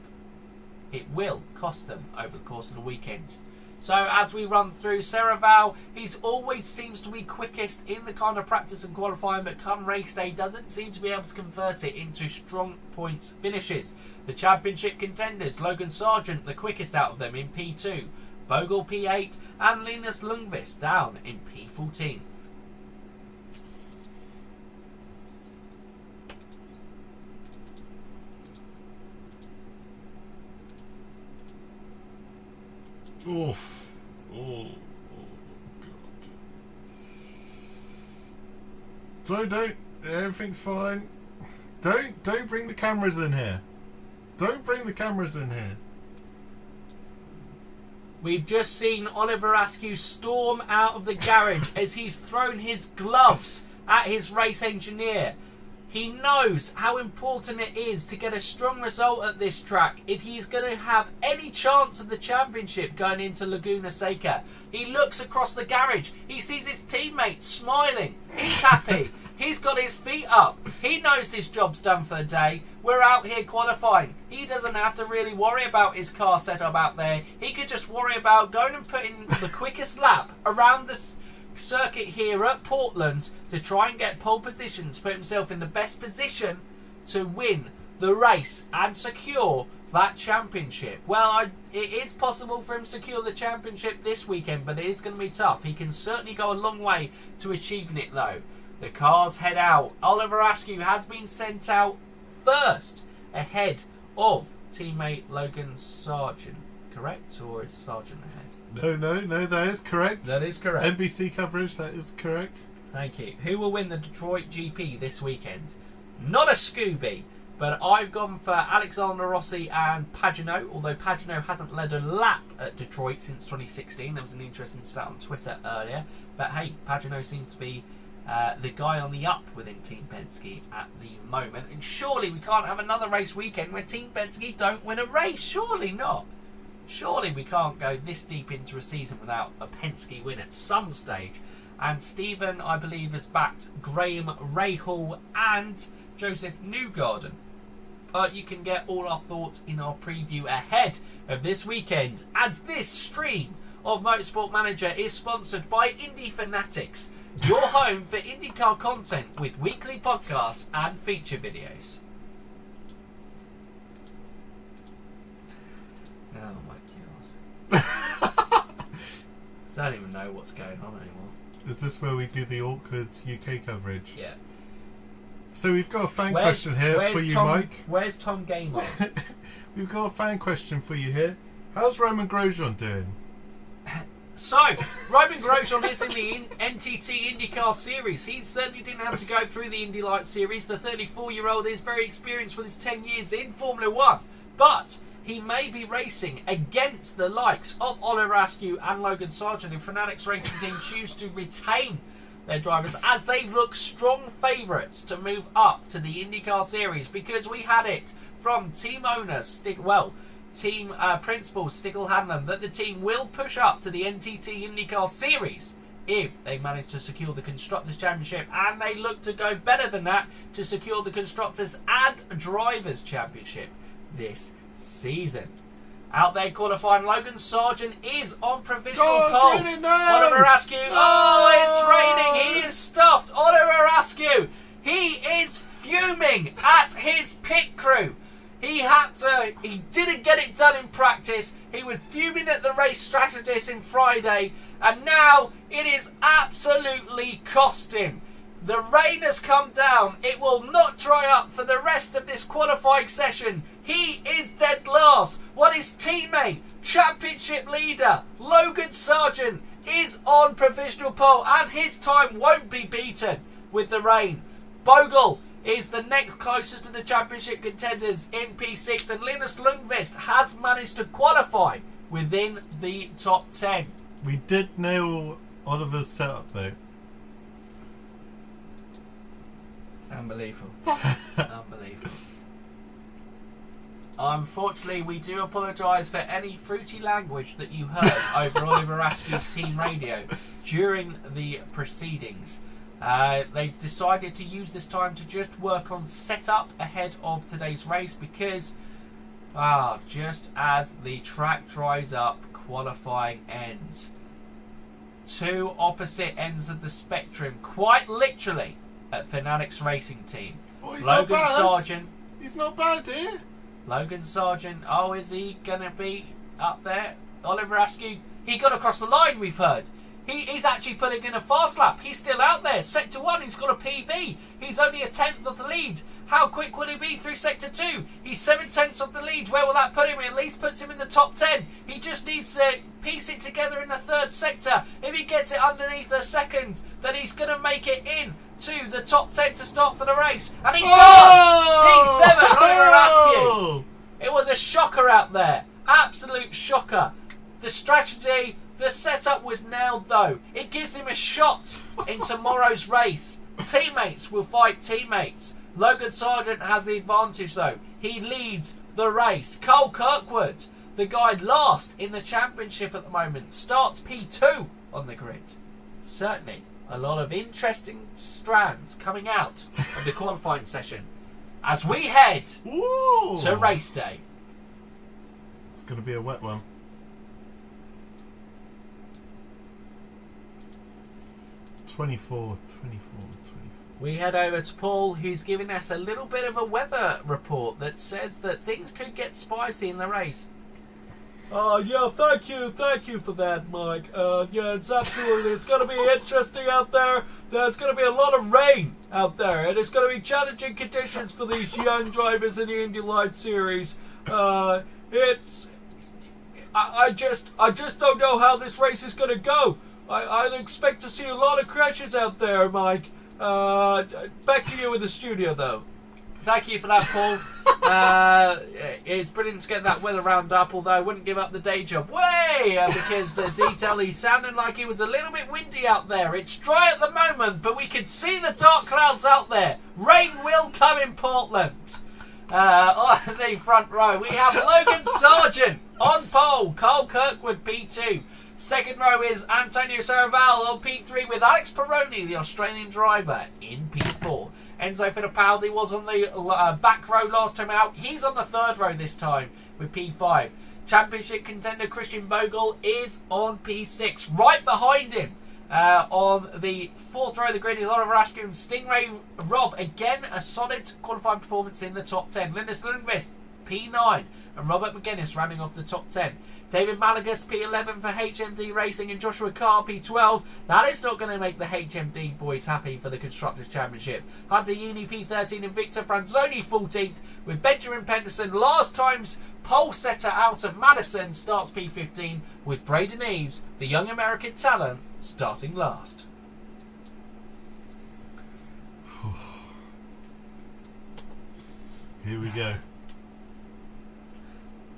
Speaker 2: it will cost them over the course of the weekend. So as we run through, Seraval, he always seems to be quickest in the kind of practice and qualifying, but come race day doesn't seem to be able to convert it into strong points finishes. The championship contenders, Logan Sargent, the quickest out of them in P2, Bogle P8, and Linus Lundqvist down in P14.
Speaker 1: Oof. Oh, God. So don't. Everything's fine. Don't bring the cameras in here. Don't bring the cameras in here.
Speaker 2: We've just seen Oliver Askew storm out of the garage as he's thrown his gloves at his race engineer. He knows how important it is to get a strong result at this track if he's going to have any chance of the championship going into Laguna Seca. He looks across the garage. He sees his teammates smiling. He's happy. He's got his feet up. He knows his job's done for the day. We're out here qualifying. He doesn't have to really worry about his car setup out there. He could just worry about going and putting the quickest lap around the circuit here at Portland to try and get pole position, to put himself in the best position to win the race and secure that championship. Well, it is possible for him to secure the championship this weekend, but it is going to be tough. He can certainly go a long way to achieving it though. The cars head out. Oliver Askew has been sent out first ahead of teammate Logan Sargent. Correct? Or is Sargent ahead?
Speaker 1: No, that is correct.
Speaker 2: That is correct.
Speaker 1: NBC coverage, that is correct.
Speaker 2: Thank you. Who will win the Detroit GP this weekend? Not a Scooby, but I've gone for Alexander Rossi and Pagenaud, although Pagenaud hasn't led a lap at Detroit since 2016. There was an interesting stat on Twitter earlier. But hey, Pagenaud seems to be the guy on the up within Team Penske at the moment. And surely we can't have another race weekend where Team Penske don't win a race. Surely not. Surely we can't go this deep into a season without a Penske win at some stage. And Stephen, I believe, has backed Graham Rahal and Joseph Newgarden. But you can get all our thoughts in our preview ahead of this weekend, as this stream of Motorsport Manager is sponsored by Indy Fanatics, your home for IndyCar content with weekly podcasts and feature videos. Oh my god. Don't even know what's going on anymore.
Speaker 1: Is this where we do the awkward UK coverage?
Speaker 2: Yeah.
Speaker 1: So we've got a fan question here for you, Mike.
Speaker 2: Where's Tom Gamer?
Speaker 1: We've got a fan question for you here. How's Roman Grosjean doing?
Speaker 2: So, Roman Grosjean is in the NTT IndyCar Series. He certainly didn't have to go through the Indy Light Series. The 34-year-old is very experienced with his 10 years in Formula 1. But he may be racing against the likes of Oliver Askew and Logan Sargent, if Fanatics Racing Team choose to retain their drivers, as they look strong favourites to move up to the IndyCar Series, because we had it from team owner team principal Stigl Hanlon that the team will push up to the NTT IndyCar Series if they manage to secure the Constructors' Championship, and they look to go better than that to secure the Constructors' and Drivers' Championship this season. Out there qualifying, Logan Sargent is on provisional pole. Oliver Askew, it's raining. He is stuffed. Oliver Askew, he is fuming at his pit crew. He didn't get it done in practice. He was fuming at the race strategist in Friday, and now it is absolutely cost him. The rain has come down. It will not dry up for the rest of this qualifying session. He is dead last, while his teammate, championship leader, Logan Sargent, is on provisional pole, and his time won't be beaten with the rain. Bogle is the next closest to the championship contenders in P6, and Linus Lundqvist has managed to qualify within the top 10.
Speaker 1: We did nail Oliver's setup though.
Speaker 2: Unbelievable. Unbelievable. Unfortunately, we do apologise for any fruity language that you heard over Oliver Askew's team radio during the proceedings. They've decided to use this time to just work on setup ahead of today's race, because just as the track dries up, qualifying ends. Two opposite ends of the spectrum, quite literally, at Fanatics Racing Team. Logan Sargent.
Speaker 1: He's not bad, dear.
Speaker 2: Logan Sargent, is he going to be up there? Oliver Askew, he got across the line, we've heard. He's actually putting in a fast lap. He's still out there. Sector 1, he's got a PB. He's only a tenth of the lead. How quick will he be through Sector 2? He's 7/10 of the lead. Where will that put him? It at least puts him in the top 10. He just needs to piece it together in the third sector. If he gets it underneath the second, then he's going to make it in to the top 10 to start for the race. And he does! P7, Oliver Askew. It was a shocker out there. Absolute shocker. The strategy, the setup was nailed though. It gives him a shot in tomorrow's race. Teammates will fight teammates. Logan Sargent has the advantage though. He leads the race. Cole Kirkwood, the guy last in the championship at the moment, starts P2 on the grid. Certainly a lot of interesting strands coming out of the qualifying session as we head to race day.
Speaker 1: It's going to be a wet one. Twenty-four.
Speaker 2: We head over to Paul, who's giving us a little bit of a weather report that says that things could get spicy in the race.
Speaker 3: Yeah, thank you for that, Mike. Yeah, it's absolutely, it's going to be interesting out there. There's going to be a lot of rain out there, and it's going to be challenging conditions for these young drivers in the Indy Light Series. I just don't know how this race is going to go. I'd expect to see a lot of crashes out there, Mike. Back to you in the studio, though.
Speaker 2: Thank you for that, Paul. It's brilliant to get that weather round up, although I wouldn't give up the day job. Because the detail, he sounded like it was a little bit windy out there. It's dry at the moment, but we can see the dark clouds out there. Rain will come in Portland. On the front row, we have Logan Sargent on pole, Cole Kirkwood P2. Second row is Antonio Saraval on P3 with Alex Peroni, the Australian driver, in P4. Enzo Fittipaldi was on the back row last time out. He's on the third row this time with P5. Championship contender Christian Bogle is on P6. Right behind him on the fourth row of the grid is Oliver Askew and Stingray Rob. Again, a solid qualifying performance in the top 10. Linus Lundqvist, P9. And Robert McGuinness rounding off the top 10. David Malagas, P11 for HMD Racing, and Joshua Carr, P12. That is not going to make the HMD boys happy for the Constructors' Championship. Hunter Uni, P13, and Victor Franzoni, 14th, with Benjamin Penderson, last time's pole setter out of Madison, starts P15, with Braden Eves, the young American talent, starting last.
Speaker 1: Here we go.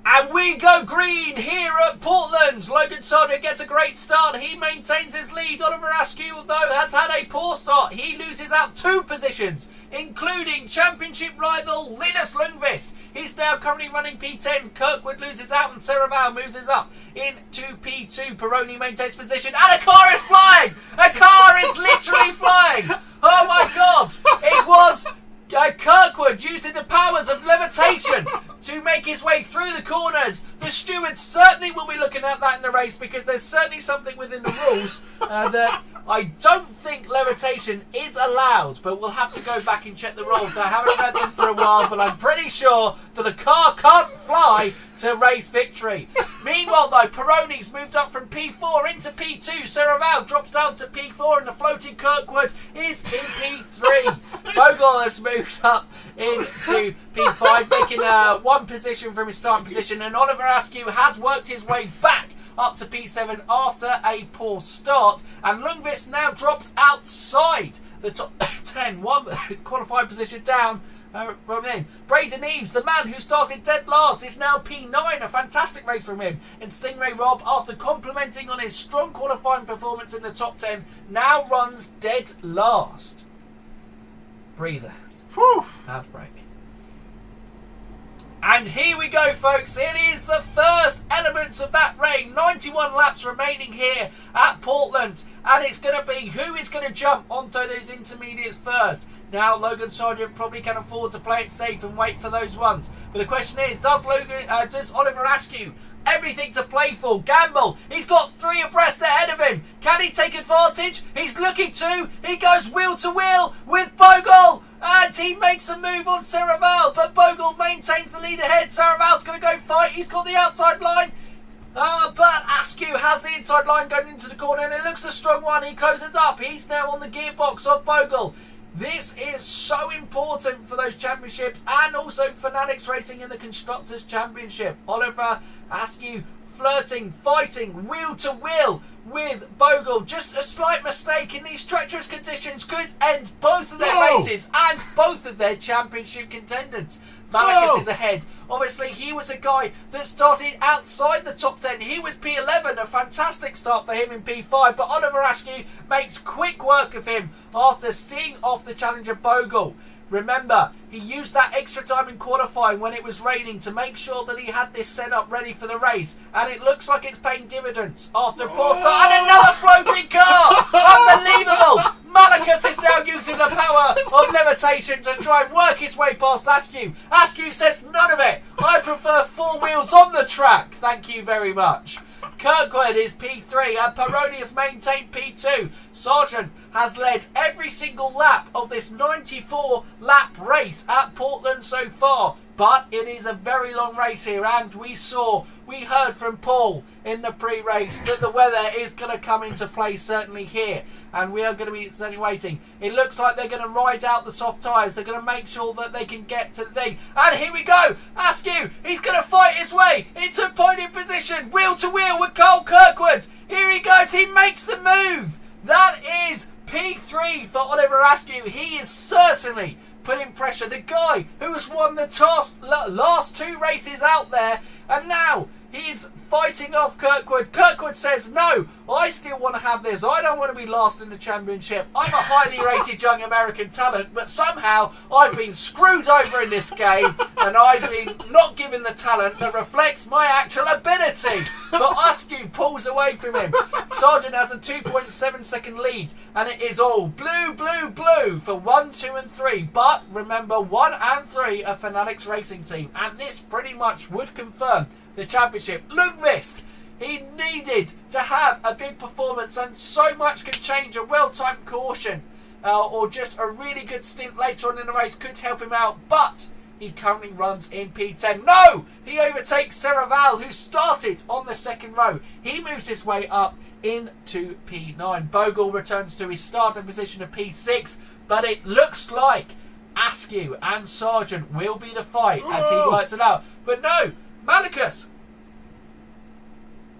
Speaker 2: And we go green here at Portland. Logan Sargent gets a great start. He maintains his lead. Oliver Askew, though, has had a poor start. He loses out 2 positions, including championship rival Linus Lundqvist. He's now currently running P10. Kirkwood loses out and Saraval moves us up into P2. Peroni maintains position. And a car is flying! A car is literally flying! Oh my God! It was Kirkwood using the powers of levitation to make his way through the corners. The stewards certainly will be looking at that in the race, because there's certainly something within the rules that I don't think levitation is allowed, but we'll have to go back and check the rules. I haven't read them for a while, but I'm pretty sure that a car can't fly to race victory. Meanwhile, though, Peroni's moved up from P4 into P2. Saraval drops down to P4, and the floating Kirkwood is in P3. Bogle has moved up into P5, making one position from his starting position, and Oliver Askew has worked his way back up to P7 after a poor start, and Lundqvist now drops outside the top 10, one qualified position down. Braden Eves, the man who started dead last, is now P9, a fantastic race from him. And Stingray Rob, after complimenting on his strong qualifying performance in the top 10, now runs dead last. Breather.
Speaker 1: Whew.
Speaker 2: Handbrake. And here we go, folks. It is the first elements of that rain. 91 laps remaining here at Portland. And it's going to be who is going to jump onto those intermediates first. Now, Logan Sargent probably can afford to play it safe and wait for those ones. But the question is, does Oliver Askew everything to play for? Gamble. He's got 3 abreast ahead of him. Can he take advantage? He's looking to. He goes wheel to wheel with Bogle. And he makes a move on Saraval, but Bogle maintains the lead ahead. Saraval's going to go fight. He's got the outside line. But Askew has the inside line going into the corner, and it looks a strong one. He closes up. He's now on the gearbox of Bogle. This is so important for those championships, and also Fanatics Racing in the Constructors' Championship. Oliver Askew flirting, fighting, wheel to wheel with Bogle. Just a slight mistake in these treacherous conditions could end both of their races and both of their championship contenders. Malakas is ahead. Obviously, he was a guy that started outside the top 10. He was P11, a fantastic start for him in P5, but Oliver Askew makes quick work of him after seeing off the challenger Bogle. Remember, he used that extra time in qualifying when it was raining to make sure that he had this set up ready for the race. And it looks like it's paying dividends after a poor start. And another floating car! Unbelievable! Malakas is now using the power of levitation to try and work his way past Askew. Askew says none of it. I prefer 4 wheels on the track. Thank you very much. Kirkwood is P3 and Peroni has maintained P2. Sargent has led every single lap of this 94 lap race at Portland so far. But it is a very long race here, and we heard from Paul in the pre-race that the weather is going to come into play certainly here, and we are going to be certainly waiting. It looks like they're going to ride out the soft tyres. They're going to make sure that they can get to the thing. And here we go. Askew, he's going to fight his way into podium position, wheel to wheel with Carl Kirkwood. Here he goes. He makes the move. That is P3 for Oliver Askew. He is certainly putting pressure. The guy who has won the last 2 races out there, and now he's fighting off Kirkwood. Kirkwood says, no, I still want to have this. I don't want to be last in the championship. I'm a highly rated young American talent, but somehow I've been screwed over in this game, and I've been not given the talent that reflects my actual ability. But Askew pulls away from him. Sargent has a 2.7 second lead, and it is all blue, blue, blue for 1, 2 and 3. But remember, 1 and 3 are Fanatics Racing Team, and this pretty much would confirm the championship. Lundqvist, he needed to have a big performance, and so much could change. A well-timed caution or just a really good stint later on in the race could help him out, but he currently runs in P10. No! He overtakes Serraval, who started on the second row. He moves his way up into P9. Bogle returns to his starting position of P6, but it looks like Askew and Sargent will be the fight as he works it out. But no, Malakas,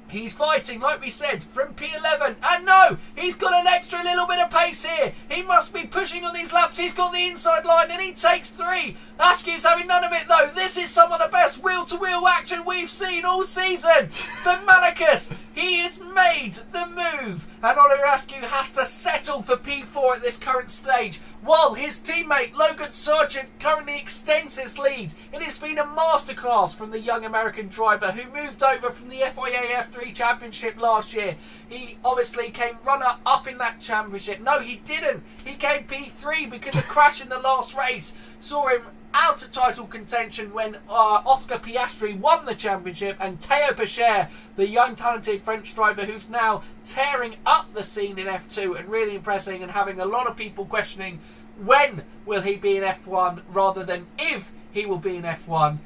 Speaker 2: he's fighting, like we said, from P11. And no, he's got an extra little bit of pace here. He must be pushing on these laps. He's got the inside line and he takes 3. Askew's having none of it though. This is some of the best wheel-to-wheel action we've seen all season. But Malakas, he has made the move. And Oliver Askew has to settle for P4 at this current stage, while his teammate Logan Sargent currently extends his lead. It has been a masterclass from the young American driver who moved over from the FIA F3 Championship last year. He obviously came runner-up in that championship. No, he didn't. He came P3 because of crash in the last race. Saw him out of title contention when Oscar Piastri won the championship, and Théo Péchère, the young talented French driver who's now tearing up the scene in F2 and really impressing and having a lot of people questioning when will he be in F1 rather than if he will be in F1.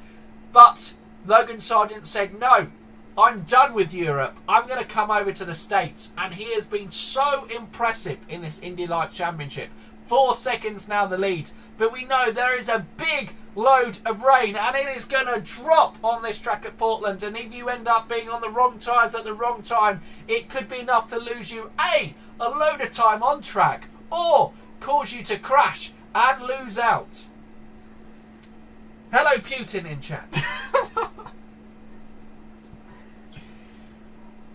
Speaker 2: But Logan Sargent said, no, I'm done with Europe. I'm going to come over to the States. And he has been so impressive in this Indy Lights Championship. 4 seconds now the lead. But we know there is a big load of rain and it is going to drop on this track at Portland. And if you end up being on the wrong tyres at the wrong time, it could be enough to lose you a load of time on track, or cause you to crash and lose out. Hello Putin in chat.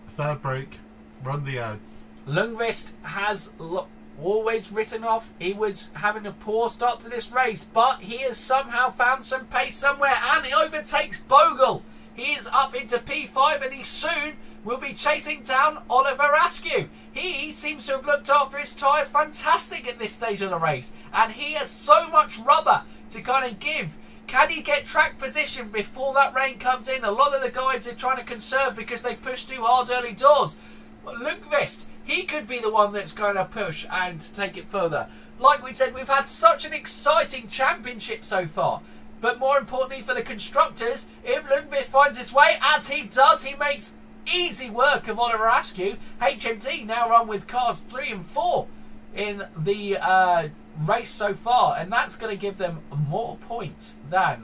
Speaker 1: Sad break. Run the ads.
Speaker 2: Lundqvist has always written off. He was having a poor start to this race, but he has somehow found some pace somewhere and he overtakes Bogle. He is up into P5 and he soon will be chasing down Oliver Askew. He seems to have looked after his tyres fantastic at this stage of the race, and he has so much rubber to kind of give. Can he get track position before that rain comes in? A lot of the guys are trying to conserve because they pushed too hard early doors. Lundqvist, he could be the one that's going to push and take it further. Like we said, we've had such an exciting championship so far. But more importantly for the constructors, if Lundqvist finds his way, as he does, he makes easy work of Oliver Askew. HMT now run with cars 3 and 4 in the race so far, and that's going to give them more points than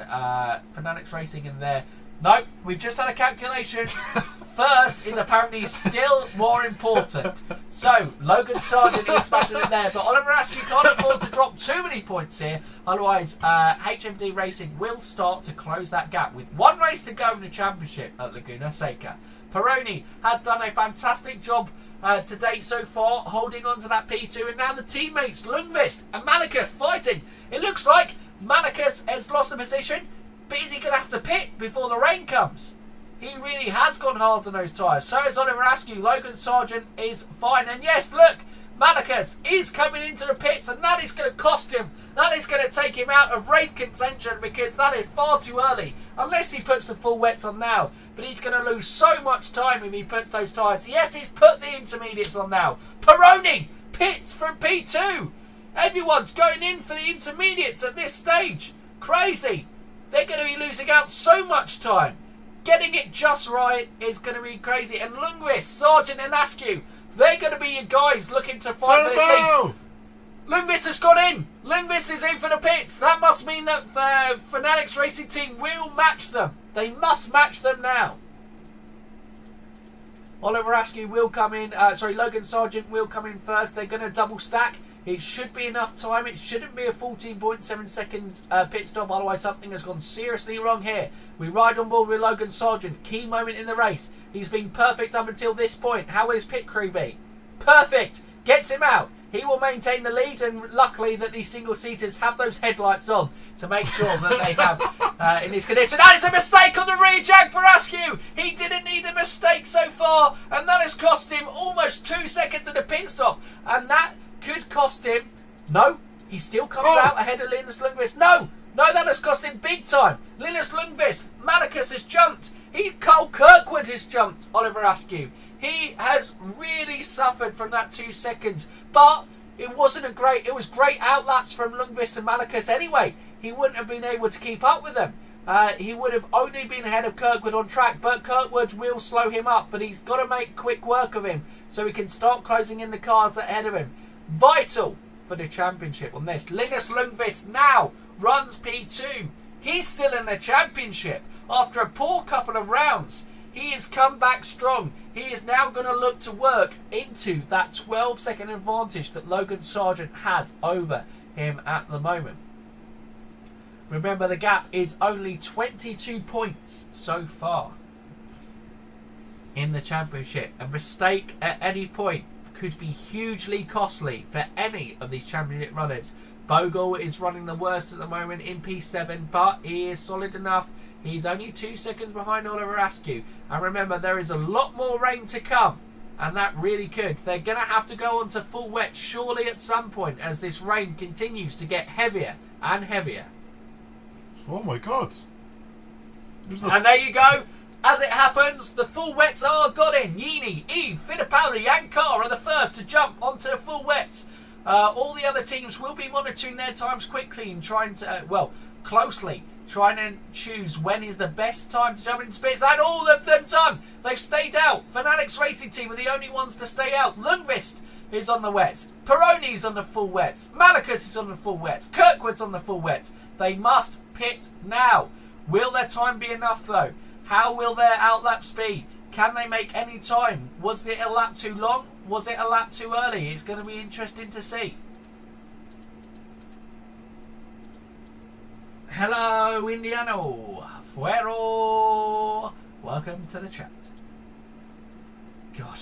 Speaker 2: Fanatics Racing in there. No, we've just had a calculation. First is apparently still more important. So, Logan Sargent is smashing it there, but Oliver Askew can't afford to drop too many points here. Otherwise, HMD Racing will start to close that gap with 1 race to go in the championship at Laguna Seca. Peroni has done a fantastic job to date so far, holding on to that P2. And now the teammates, Lundqvist and Malicus, fighting. It looks like Malicus has lost the position, but is he going to have to pit before the rain comes? He really has gone hard on those tyres. So is Oliver Askew. Logan Sargent is fine. And yes, look, Malicus is coming into the pits, and that is going to cost him. That is going to take him out of race contention, because that is far too early, unless he puts the full wets on now. But he's going to lose so much time if he puts those tyres. Yes, he's put the intermediates on now. Peroni pits from P2. Everyone's going in for the intermediates at this stage. Crazy. They're going to be losing out so much time. Getting it just right is going to be crazy. And Lundqvist, Sargent and Askew, they're going to be your guys looking to fight for this lead. Lundqvist has got in. Lundqvist is in for the pits. That must mean that the Fanatics Racing Team will match them. They must match them now. Oliver Askew will come in. Logan Sargent will come in first. They're going to double stack. It should be enough time. It shouldn't be a 14.7 second pit stop. Otherwise, something has gone seriously wrong here. We ride on board with Logan Sargent. Key moment in the race. He's been perfect up until this point. How will his pit crew be? Perfect. Gets him out. He will maintain the lead, and luckily that these single-seaters have those headlights on to make sure that they have in this condition. That is a mistake on the rear jag for Askew. He didn't need a mistake so far, and that has cost him almost 2 seconds in the pit stop. And that could cost him. No, he still comes out ahead of Linus Lundqvist. No, that has cost him big time. Linus Lundqvist, Malicus has jumped. Cole Kirkwood has jumped. Oliver Askew. He has really suffered from that 2 seconds, but it wasn't it was great outlaps from Lundqvist and Malicus anyway. He wouldn't have been able to keep up with them. He would have only been ahead of Kirkwood on track, but Kirkwood will slow him up, but he's got to make quick work of him so he can start closing in the cars that are ahead of him. Vital for the championship on this. Linus Lundqvist now runs P2. He's still in the championship after a poor couple of rounds. He has come back strong. He is now going to look to work into that 12-second advantage that Logan Sargent has over him at the moment. Remember, the gap is only 22 points so far in the championship. A mistake at any point could be hugely costly for any of these championship runners. Bogle is running the worst at the moment in P7, but he is solid enough. He's only 2 seconds behind Oliver Askew. And remember, there is a lot more rain to come, and that really could. They're going to have to go on to full wet surely at some point as this rain continues to get heavier and heavier.
Speaker 1: Oh my God.
Speaker 2: And there you go. As it happens, the full wets are got in. Yini, Eve, Fittipaldi and Carr are the first to jump onto the full wets. All the other teams will be monitoring their times quickly and trying to, closely, trying to choose when is the best time to jump into pits. And all of them done. They've stayed out. Fanatics Racing Team are the only ones to stay out. Lundqvist is on the wets. Peroni's on the full wets. Malicus is on the full wets. Kirkwood's on the full wets. They must pit now. Will their time be enough though? How will their outlaps be? Can they make any time? Was it a lap too long? Was it a lap too early? It's going to be interesting to see. Hello, Indiano. Fuero. Welcome to the chat. God,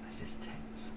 Speaker 2: this is tense.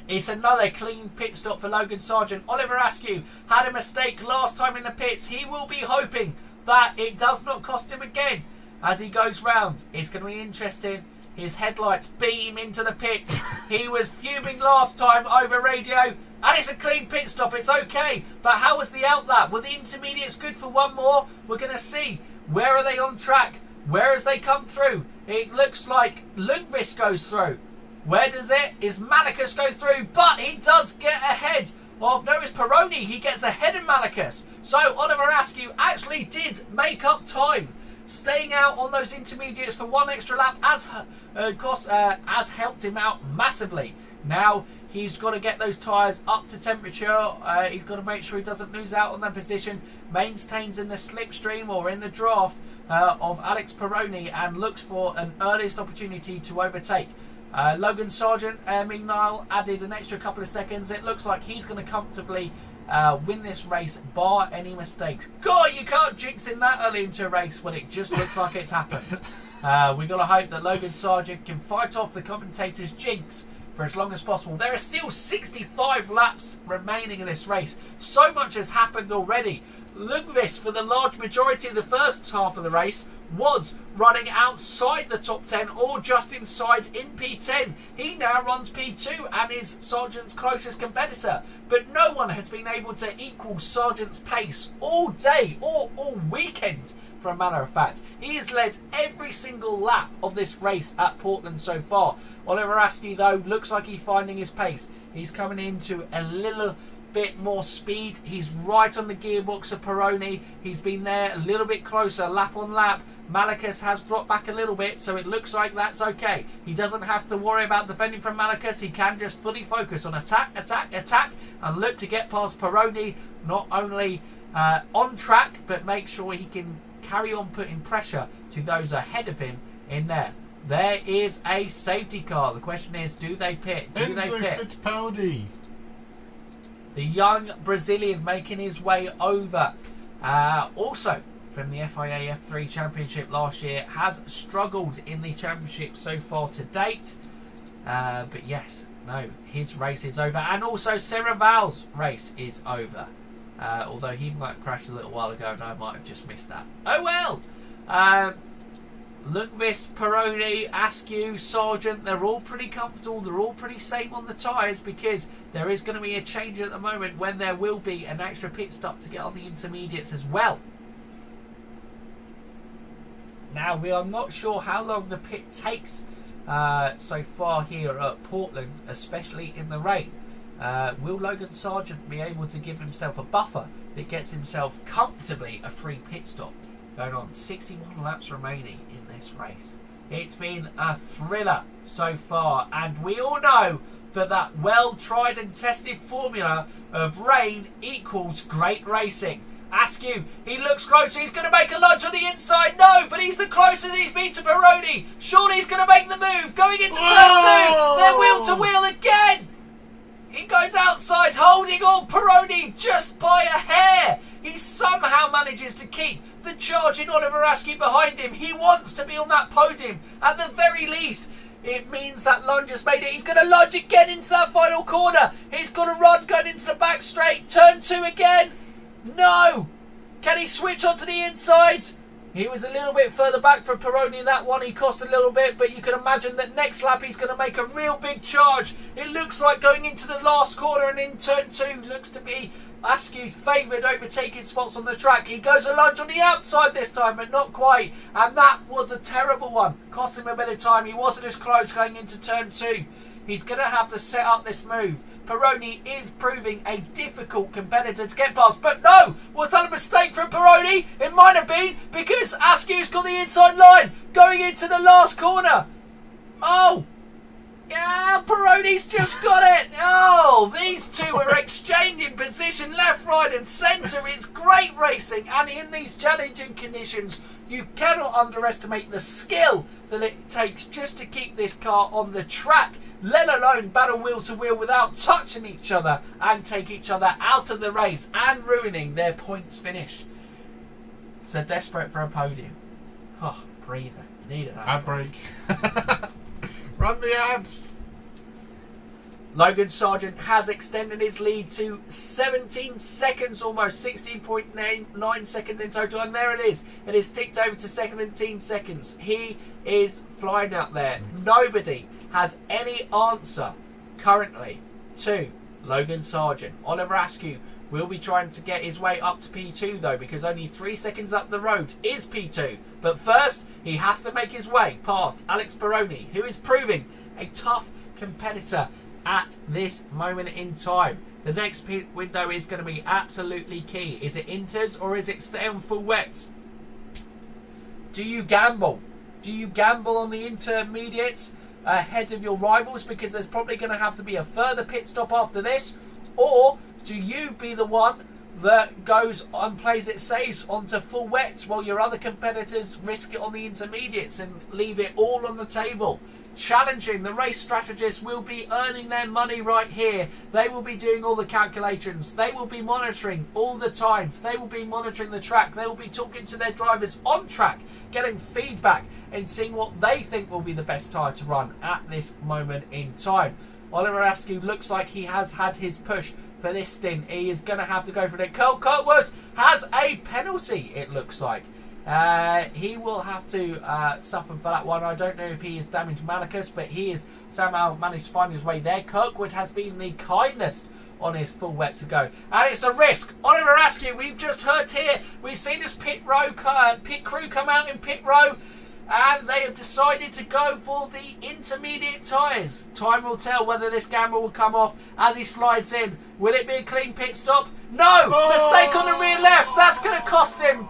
Speaker 2: It's another clean pit stop for Logan Sargent. Oliver Askew had a mistake last time in the pits. He will be hoping that it does not cost him again as he goes round. It's going to be interesting. His headlights beam into the pits. He was fuming last time over radio, and it's a clean pit stop. It's okay. But how was the outlap? Were the intermediates good for one more? We're going to see. Where are they on track? Where has they come through? It looks like Lundqvist goes through. Where does it? Is Malicus go through? But he does get ahead of Norris Peroni. He gets ahead of Malicus. So Oliver Askew actually did make up time. Staying out on those intermediates for one extra lap has helped him out massively. Now he's got to get those tyres up to temperature. He's got to make sure he doesn't lose out on that position. Maintains in the slipstream or in the draft of Alex Peroni and looks for an earliest opportunity to overtake. Logan Sargent, meanwhile, added an extra couple of seconds. It looks like he's going to comfortably win this race, bar any mistakes. God, you can't jinx in that early into a race when it just looks like it's happened. We've got to hope that Logan Sargent can fight off the commentator's jinx for as long as possible. There are still 65 laps remaining in this race. So much has happened already. Lundqvist, for the large majority of the first half of the race, was running outside the top 10 or just inside in P10. He now runs P2 and is Sargent's closest competitor. But no one has been able to equal Sargent's pace all day or all weekend, for a matter of fact. He has led every single lap of this race at Portland so far. Oliver Askew, though, looks like he's finding his pace. He's coming into a little bit more speed. He's right on the gearbox of Peroni. He's been there a little bit closer, lap on lap. Malakas has dropped back a little bit, so it looks like that's okay. He doesn't have to worry about defending from Malakas. He can just fully focus on attack, and look to get past Peroni, not only on track, but make sure he can carry on putting pressure to those ahead of him in there. There is a safety car. The question is, do they pit? Do they pit?
Speaker 1: Fittipaldi.
Speaker 2: The young Brazilian making his way over. Also from the FIA F3 Championship last year, has struggled in the championship so far to date. But yes, no, his race is over. And also Serraval's race is over. Although he might have crashed a little while ago and I might have just missed that. Oh well! Lundqvist, Peroni, Askew, Sargent, they're all pretty comfortable. They're all pretty safe on the tyres because there is going to be a change at the moment when there will be an extra pit stop to get on the intermediates as well. Now, we are not sure how long the pit takes so far here at Portland, especially in the rain. Will Logan Sargent be able to give himself a buffer that gets himself comfortably a free pit stop? Going on 61 laps remaining in this race. It's been a thriller so far, and we all know that well tried and tested formula of rain equals great racing. Askew, he looks closer, he's going to make a lunge on the inside. No, but he's the closest he's been to Peroni. Surely he's going to make the move, going into turn 2. They're wheel to wheel again. He goes outside, holding on Peroni just by a hair. He somehow manages to keep the charging Oliver Askew behind him. He wants to be on that podium. At the very least, it means that lunge has made it. He's going to lunge again into that final corner. He's got to run going into the back straight. Turn 2 again. No. Can he switch onto the inside? He was a little bit further back from Peroni in that one. He cost a little bit, but you can imagine that next lap he's going to make a real big charge. It looks like going into the last corner and in turn 2 looks to be Askew's favoured overtaking spots on the track. He goes a lunge on the outside this time, but not quite. And that was a terrible one. Cost him a bit of time. He wasn't as close going into turn 2. He's going to have to set up this move. Peroni is proving a difficult competitor to get past. But no! Was that a mistake from Peroni? It might have been, because Askew's got the inside line going into the last corner. Oh! Yeah, Peroni's just got it. Oh, these two are exchanging position left, right and centre. It's great racing, and in these challenging conditions, you cannot underestimate the skill that it takes just to keep this car on the track, let alone battle wheel to wheel without touching each other and take each other out of the race and ruining their points finish. So desperate for a podium. Oh, breather. You need an
Speaker 1: ad break. Run the ads.
Speaker 2: Logan Sargent has extended his lead to 17 seconds, almost 16.9 seconds in total, and there it is. It is ticked over to 17 seconds. He is flying out there. Nobody has any answer currently to Logan Sargent. Oliver Askew will be trying to get his way up to P2 though, because only 3 seconds up the road is P2. But first, he has to make his way past Alex Peroni, who is proving a tough competitor at this moment in time. The next pit window is going to be absolutely key. Is it inters or is it stay on full wets? Do you gamble? Do you gamble on the intermediates ahead of your rivals, because there's probably going to have to be a further pit stop after this? Or do you be the one that goes and plays it safe onto full wets while your other competitors risk it on the intermediates and leave it all on the table? challenging. The race strategists will be earning their money right here. They will be doing all the calculations. They will be monitoring all the times. They will be monitoring the track. They will be talking to their drivers on track, getting feedback and seeing what they think will be the best tyre to run at this moment in time. Oliver Askew looks like he has had his push for this stint. He is going to have to go for it. Cole Kirkwood has a penalty, it looks like. He will have to suffer for that one. I don't know if he has damaged Malachus, but he has somehow managed to find his way there. Kirkwood has been the kindest on his full wets to go. And it's a risk. Oliver Askew, we've just heard here, we've seen this pit crew come out in pit row, and they have decided to go for the intermediate tyres. Time will tell whether this gamble will come off as he slides in. Will it be a clean pit stop? No! Mistake on the rear left. That's going to cost him.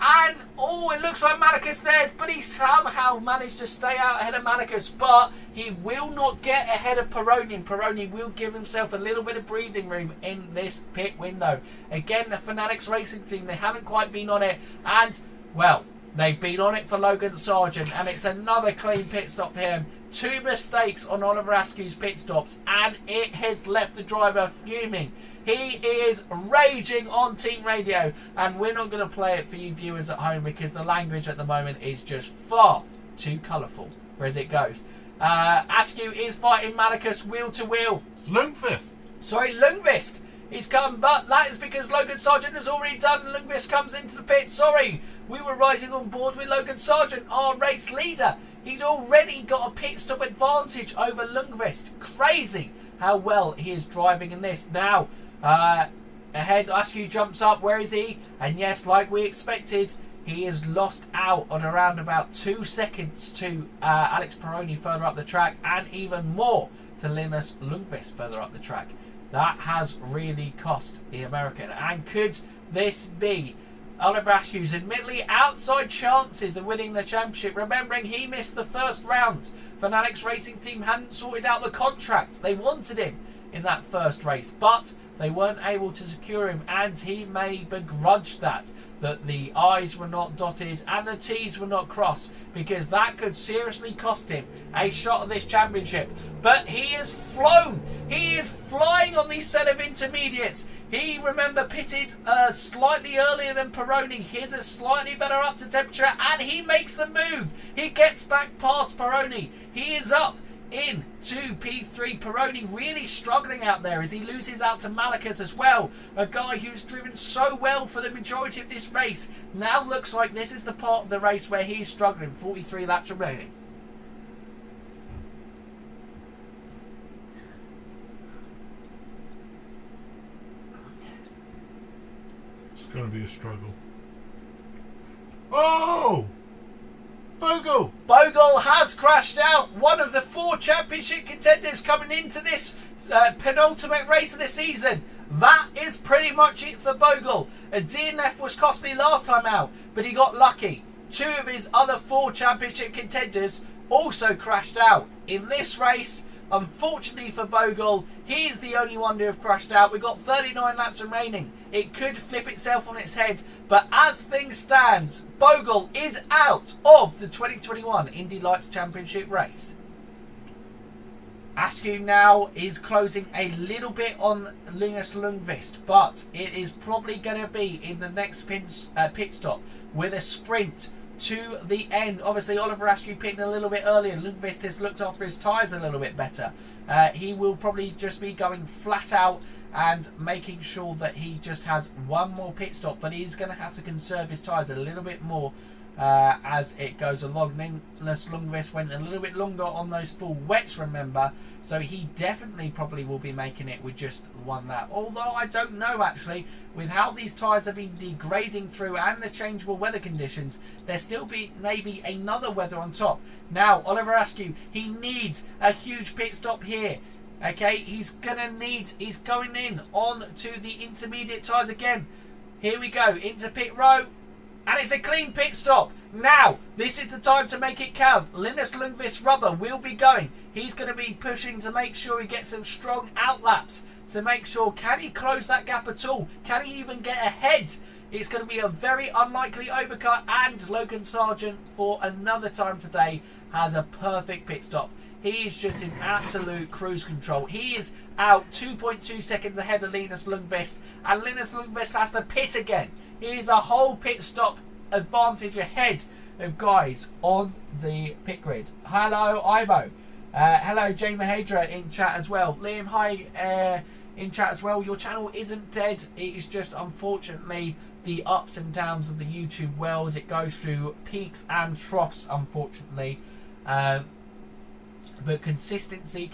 Speaker 2: And it looks like Malachus there, but he somehow managed to stay out ahead of Malachus. But he will not get ahead of Peroni. Peroni will give himself a little bit of breathing room in this pit window. Again, the Fanatics Racing Team, they haven't quite been on it. And, well, they've been on it for Logan Sargent, and it's another clean pit stop for him. 2 mistakes on Oliver Askew's pit stops, and it has left the driver fuming. He is raging on team radio, and we're not going to play it for you viewers at home because the language at the moment is just far too colourful for as it goes. Askew is fighting Malachus wheel to wheel.
Speaker 1: It's Lundqvist.
Speaker 2: Sorry, Lundqvist. He's come, but that is because Logan Sargent has already done. Lundqvist comes into the pit. Sorry, we were rising on board with Logan Sargent, our race leader. He's already got a pit stop advantage over Lundqvist. Crazy how well he is driving in this. Now, ahead, Askew jumps up. Where is he? And yes, like we expected, he has lost out on around about 2 seconds to Alex Peroni further up the track, and even more to Linus Lundqvist further up the track. That has really cost the American. And could this be Oliver Askew's admittedly outside chances of winning the championship? Remembering he missed the first round. Fanatics Racing Team hadn't sorted out the contract. They wanted him in that first race, but they weren't able to secure him, and he may begrudge that the I's were not dotted and the T's were not crossed, because that could seriously cost him a shot at this championship. But he is flown. He is flying on these set of intermediates. He, remember, pitted slightly earlier than Peroni. Here's a slightly better up to temperature, and he makes the move. He gets back past Peroni. He is up into P3. Peroni really struggling out there as he loses out to Malachus as well, a guy who's driven so well for the majority of this race. Now looks like this is the part of the race where he's struggling. 43 laps remaining.
Speaker 1: It's going to be a struggle. Oh!
Speaker 2: Bogle has crashed out. One of the 4 championship contenders coming into this penultimate race of the season. That is pretty much it for Bogle. A DNF was costly last time out, but he got lucky. 2 of his other 4 championship contenders also crashed out. In this race, unfortunately for Bogle, he is the only one to have crashed out. We've got 39 laps remaining. It could flip itself on its head, but as things stand, Bogle is out of the 2021 Indy Lights Championship race. Askew now is closing a little bit on Linus Lundqvist, but it is probably going to be in the next pit stop with a sprint to the end. Obviously, Oliver Askew pitting a little bit earlier. Lundqvist has looked after his tyres a little bit better. He will probably just be going flat out and making sure that he just has one more pit stop, but he's going to have to conserve his tyres a little bit more as it goes along. Linus Lundqvist went a little bit longer on those full wets, remember, so he definitely probably will be making it with just one lap. Although I don't know, actually, with how these tyres have been degrading through and the changeable weather conditions, there still be maybe another weather on top. Now, Oliver Askew, he needs a huge pit stop here. Okay, he's going in on to the intermediate tyres again. Here we go, into pit row. And it's a clean pit stop. Now, this is the time to make it count. Linus Lundqvist's rubber will be going. He's going to be pushing to make sure he gets some strong outlaps to make sure, can he close that gap at all? Can he even get ahead? It's going to be a very unlikely overcut, and Logan Sargent for another time today has a perfect pit stop. He is just in absolute cruise control. He is out 2.2 seconds ahead of Linus Lundqvist, and Linus Lundqvist has to pit again. He is a whole pit stop advantage ahead of guys on the pit grid. Hello, Ivo. Hello, Jay Mahedra in chat as well. Liam, hi in chat as well. Your channel isn't dead. It is just, unfortunately, the ups and downs of the YouTube world. It goes through peaks and troughs, unfortunately. But consistency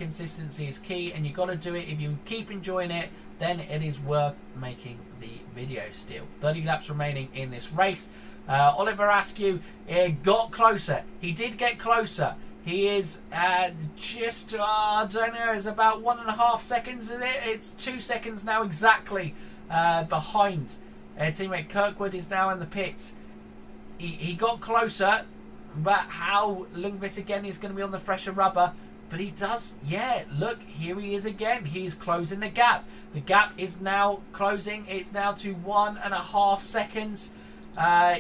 Speaker 2: is key, and you've got to do it. If you keep enjoying it, then it is worth making the video still. 30 laps remaining in this race. Oliver Askew got closer. He did get closer. He is just, I don't know, it's about 1.5 seconds, is it? It's 2 seconds now exactly behind. Teammate Kirkwood is now in the pits. He got closer, but how Lundqvist again is going to be on the fresher rubber. But he does, yeah, look, here he is again. He's closing the gap. The gap is now closing. It's now to 1.5 seconds.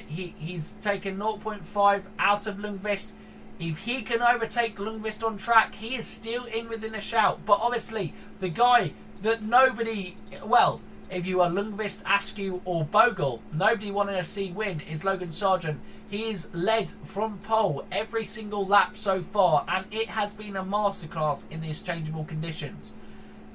Speaker 2: He's taken 0.5 out of Lundqvist. If he can overtake Lundqvist on track, he is still in within a shout. But obviously, the guy that nobody, well, if you are Lundqvist, Askew or Bogle, nobody wanted to see win is Logan Sargent. He is led from pole every single lap so far, and it has been a masterclass in these changeable conditions.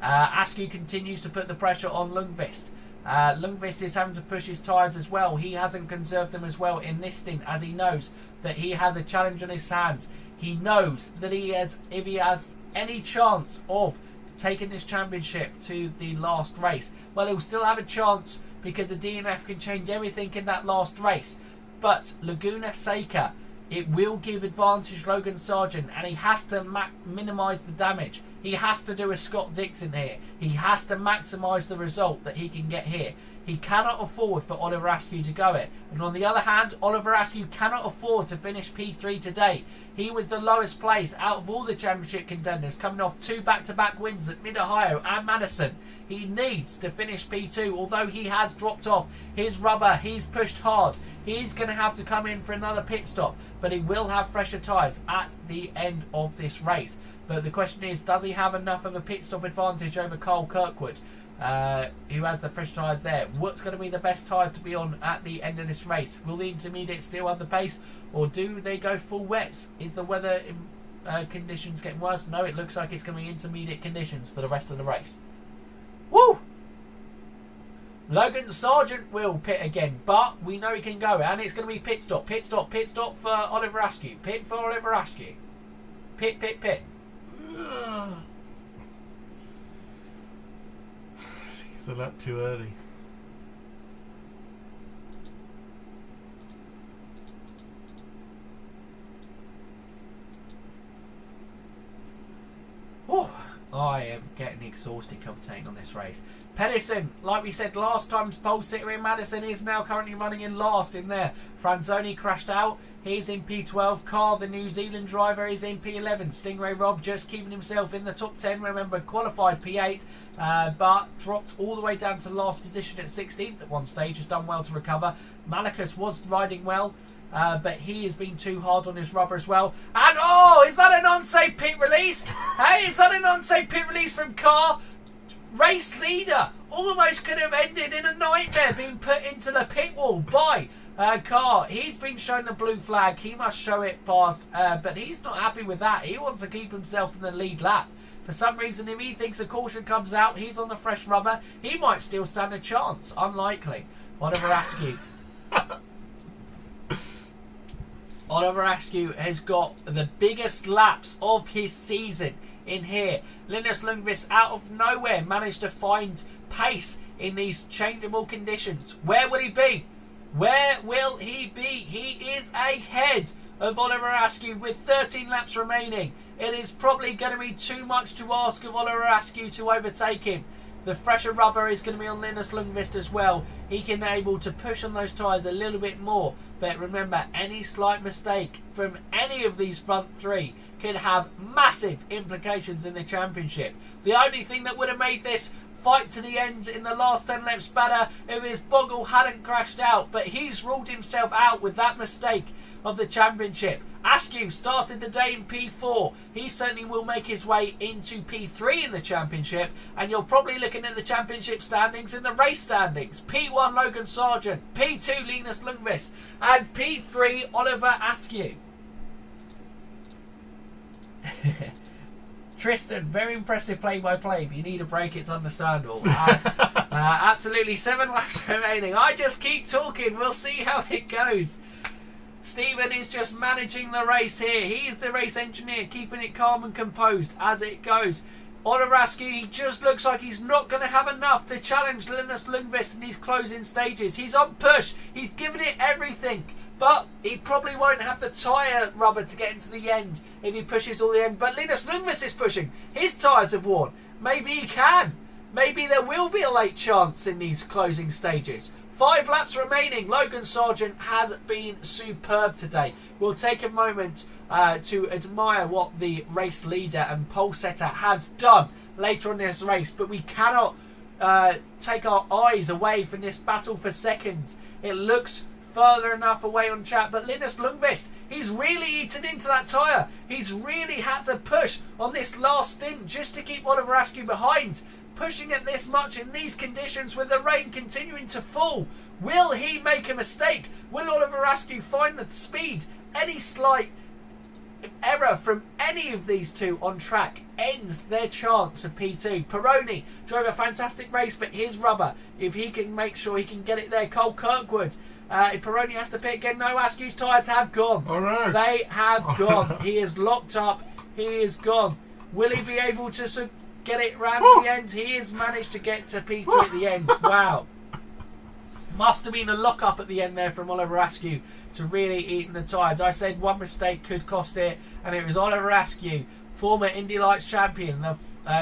Speaker 2: Askew continues to put the pressure on Lundqvist. Lundqvist is having to push his tyres as well. He hasn't conserved them as well in this stint, as he knows that he has a challenge on his hands. He knows that if he has any chance of taking this championship to the last race, well, he'll still have a chance because the DNF can change everything in that last race. But Laguna Seca, it will give advantage Logan Sargent, and he has to minimise the damage. He has to do a Scott Dixon here. He has to maximise the result that he can get here. He cannot afford for Oliver Askew to go it. And on the other hand, Oliver Askew cannot afford to finish P3 today. He was the lowest place out of all the championship contenders, coming off 2 back-to-back wins at Mid-Ohio and Madison. He needs to finish P2, although he has dropped off his rubber. He's pushed hard. He's going to have to come in for another pit stop, but he will have fresher tyres at the end of this race. But the question is, does he have enough of a pit stop advantage over Carl Kirkwood, who has the fresh tyres there? What's going to be the best tyres to be on at the end of this race? Will the intermediates still have the pace, or do they go full wets? Is the weather conditions getting worse? No, it looks like it's going to be intermediate conditions for the rest of the race. Woo! Logan Sargent will pit again, but we know he can go, and it's going to be pit stop for Oliver Askew. Pit for Oliver Askew. Pit.
Speaker 1: I think it's a lap too early.
Speaker 2: Oh, I am getting exhausted commentating on this race. Pedersen, like we said last time's pole sitter in Madison, is now currently running in last in there. Franzoni crashed out. He's in P12. Carr, the New Zealand driver, is in P11. Stingray Rob just keeping himself in the top 10. Remember, qualified P8, but dropped all the way down to last position at 16th at one stage. Has done well to recover. Malakas was riding well, but he has been too hard on his rubber as well. And oh, is that an unsafe pit release? Hey, is that an unsafe pit release from Carr? Race leader almost could have ended in a nightmare, being put into the pit wall by Carr. He's been shown the blue flag. He must show it past, but he's not happy with that. He wants to keep himself in the lead lap. For some reason, if he thinks a caution comes out, he's on the fresh rubber, he might still stand a chance. Unlikely. Oliver Askew. Oliver Askew has got the biggest laps of his season in here. Linus Lundqvist out of nowhere managed to find pace in these changeable conditions. Where will he be? Where will he be? He is ahead of Oliver Askew with 13 laps remaining. It is probably going to be too much to ask of Oliver Askew to overtake him. The fresher rubber is going to be on Linus Lundqvist as well. He can be able to push on those tyres a little bit more. But remember, any slight mistake from any of these front three can have massive implications in the championship. The only thing that would have made this fight to the end in the last 10 laps banner if his Boggle hadn't crashed out, but he's ruled himself out with that mistake of the championship. Askew started the day in P4. He certainly will make his way into P3 in the championship, and you're probably looking at the championship standings in the race standings. P1 Logan Sargent, P2 Linus Lundqvist, and P3 Oliver Askew. Tristan, very impressive play-by-play. If you need a break, it's understandable. Absolutely 7 laps remaining. I just keep talking. We'll see how it goes. Stephen is just managing the race here. He is the race engineer, keeping it calm and composed as it goes. Oliver Askew, he just looks like he's not going to have enough to challenge Linus Lundqvist in these closing stages. He's on push. He's given it everything. But he probably won't have the tyre rubber to get into the end if he pushes all the end. But Linus Lundqvist is pushing. His tyres have worn. Maybe he can. Maybe there will be a late chance in these closing stages. 5 laps remaining. Logan Sargent has been superb today. We'll take a moment to admire what the race leader and pole setter has done later on in this race. But we cannot take our eyes away from this battle for seconds. It looks further enough away on track, but Linus Lundqvist, he's really eaten into that tyre. He's really had to push on this last stint just to keep Oliver Askew behind. Pushing it this much in these conditions with the rain continuing to fall. Will he make a mistake? Will Oliver Askew find the speed? Any slight error from any of these two on track ends their chance of P2. Peroni drove a fantastic race, but his rubber, if he can make sure he can get it there. Cole Kirkwood, if Peroni has to pit again, no, Askew's tyres have gone.
Speaker 1: Oh, no.
Speaker 2: They have gone. He is locked up. He is gone. Will he be able to get it round to the end? He has managed to get to P2 at the end. Wow. Must have been a lock-up at the end there from Oliver Askew to really eat in the tyres. I said one mistake could cost it, and it was Oliver Askew, former Indy Lights champion, the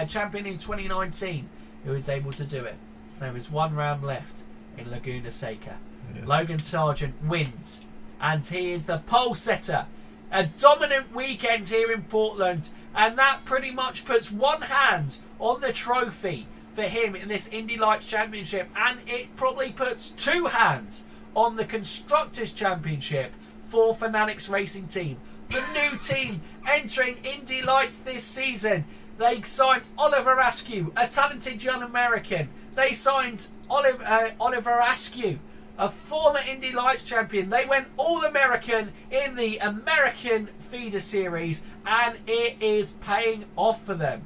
Speaker 2: champion in 2019, who was able to do it. There was 1 round left in Laguna Seca. Yeah. Logan Sargent wins, and he is the pole setter. A dominant weekend here in Portland, and that pretty much puts one hand on the trophy for him in this Indy Lights Championship, and it probably puts 2 hands on the Constructors' Championship for Fanatics Racing Team. The new team entering Indy Lights this season. They signed Oliver Askew, a talented young American. They signed Oliver Askew, a former Indy Lights champion. They went All-American in the American Feeder Series, and it is paying off for them.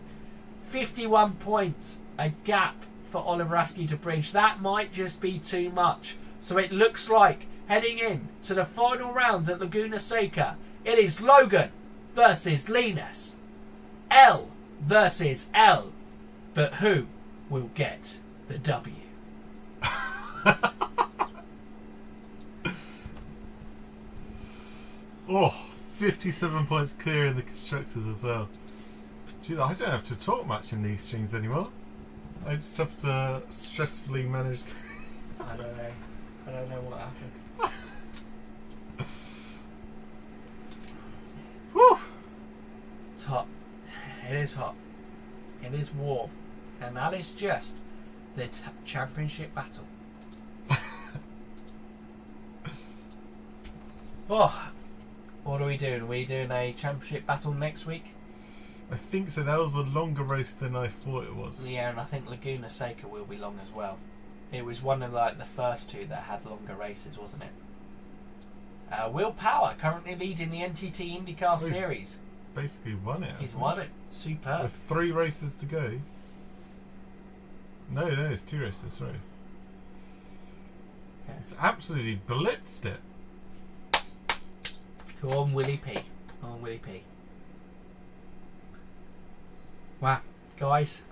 Speaker 2: 51 points, a gap for Oliver Askew to bridge. That might just be too much. So it looks like, heading in to the final round at Laguna Seca, it is Logan versus Linus. L versus L. But who will get the W?
Speaker 1: Oh, 57 points clear in the Constructors as well. Gee, I don't have to talk much in these streams anymore. I just have to stressfully manage.
Speaker 2: I don't know. I don't know what happened.
Speaker 1: Whew.
Speaker 2: It's hot. It is hot. It is warm. And that is just the championship battle. Oh, what are we doing? Are we doing a championship battle next week?
Speaker 1: I think so. That was a longer race than I thought it was.
Speaker 2: Yeah, and I think Laguna Seca will be long as well. It was one of the first 2 that had longer races, wasn't it? Will Power currently leading the NTT IndyCar Series.
Speaker 1: Basically won it.
Speaker 2: He's won it. Superb.
Speaker 1: With 3 races to go. No, it's 2 races, sorry.
Speaker 2: Yeah.
Speaker 1: It's absolutely blitzed it.
Speaker 2: Go on, Willie P. Go on, Willie P. Wow, guys,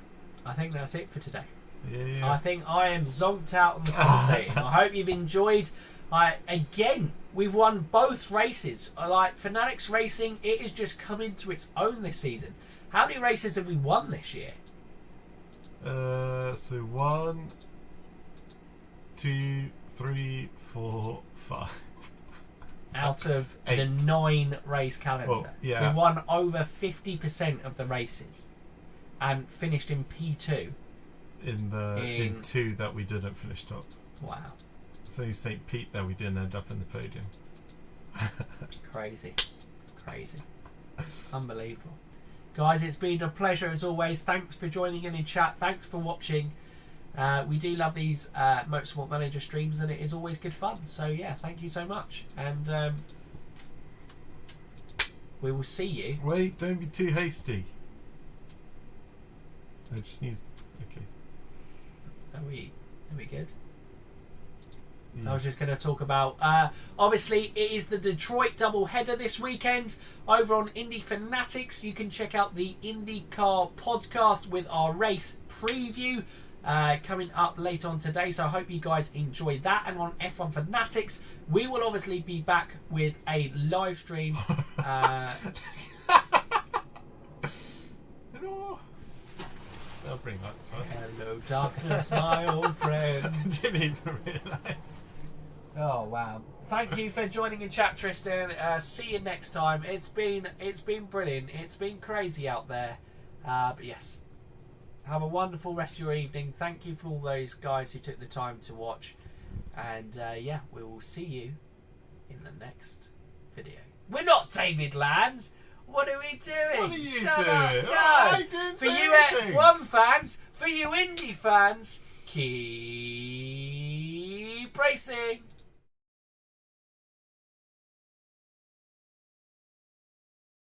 Speaker 2: I think that's it for today.
Speaker 1: Yeah.
Speaker 2: I think I am zonked out on the commentating. I hope you've enjoyed. Again, we've won both races. Like Fanatics Racing, it has just come into its own this season. How many races have we won this year?
Speaker 1: So 1, 2, 3, 4, 5.
Speaker 2: Out of
Speaker 1: 8.
Speaker 2: the 9 race calendar.
Speaker 1: Well, yeah.
Speaker 2: We've won over 50% of the races and finished in P2
Speaker 1: in 2 that we didn't finish top.
Speaker 2: Wow.
Speaker 1: It's only St. Pete that we didn't end up in the podium.
Speaker 2: Crazy. Unbelievable. Guys, it's been a pleasure as always. Thanks for joining in chat. Thanks for watching. We do love these Motorsport Manager streams, and it is always good fun. So yeah, thank you so much, and we will see you.
Speaker 1: Wait, don't be too hasty. I just need. Okay.
Speaker 2: Are we good?
Speaker 1: Yeah.
Speaker 2: I was just going to talk about, obviously, it is the Detroit double header this weekend over on Indy Fanatics. You can check out the IndyCar podcast with our race preview coming up later on today. So I hope you guys enjoy that. And on F1 Fanatics, we will obviously be back with a live stream.
Speaker 1: They'll bring that to us.
Speaker 2: Hello, darkness, my old friend.
Speaker 1: I didn't even realise.
Speaker 2: Oh wow! Thank you for joining in chat, Tristan. See you next time. It's been brilliant. It's been crazy out there, but yes, have a wonderful rest of your evening. Thank you for all those guys who took the time to watch, and yeah, we will see you in the next video. We're not David Lands. What are we doing?
Speaker 1: What are you
Speaker 2: Shut
Speaker 1: doing?
Speaker 2: up. No.
Speaker 1: I didn't
Speaker 2: For
Speaker 1: say
Speaker 2: you
Speaker 1: anything.
Speaker 2: F1 fans, for you Indy fans, keep racing.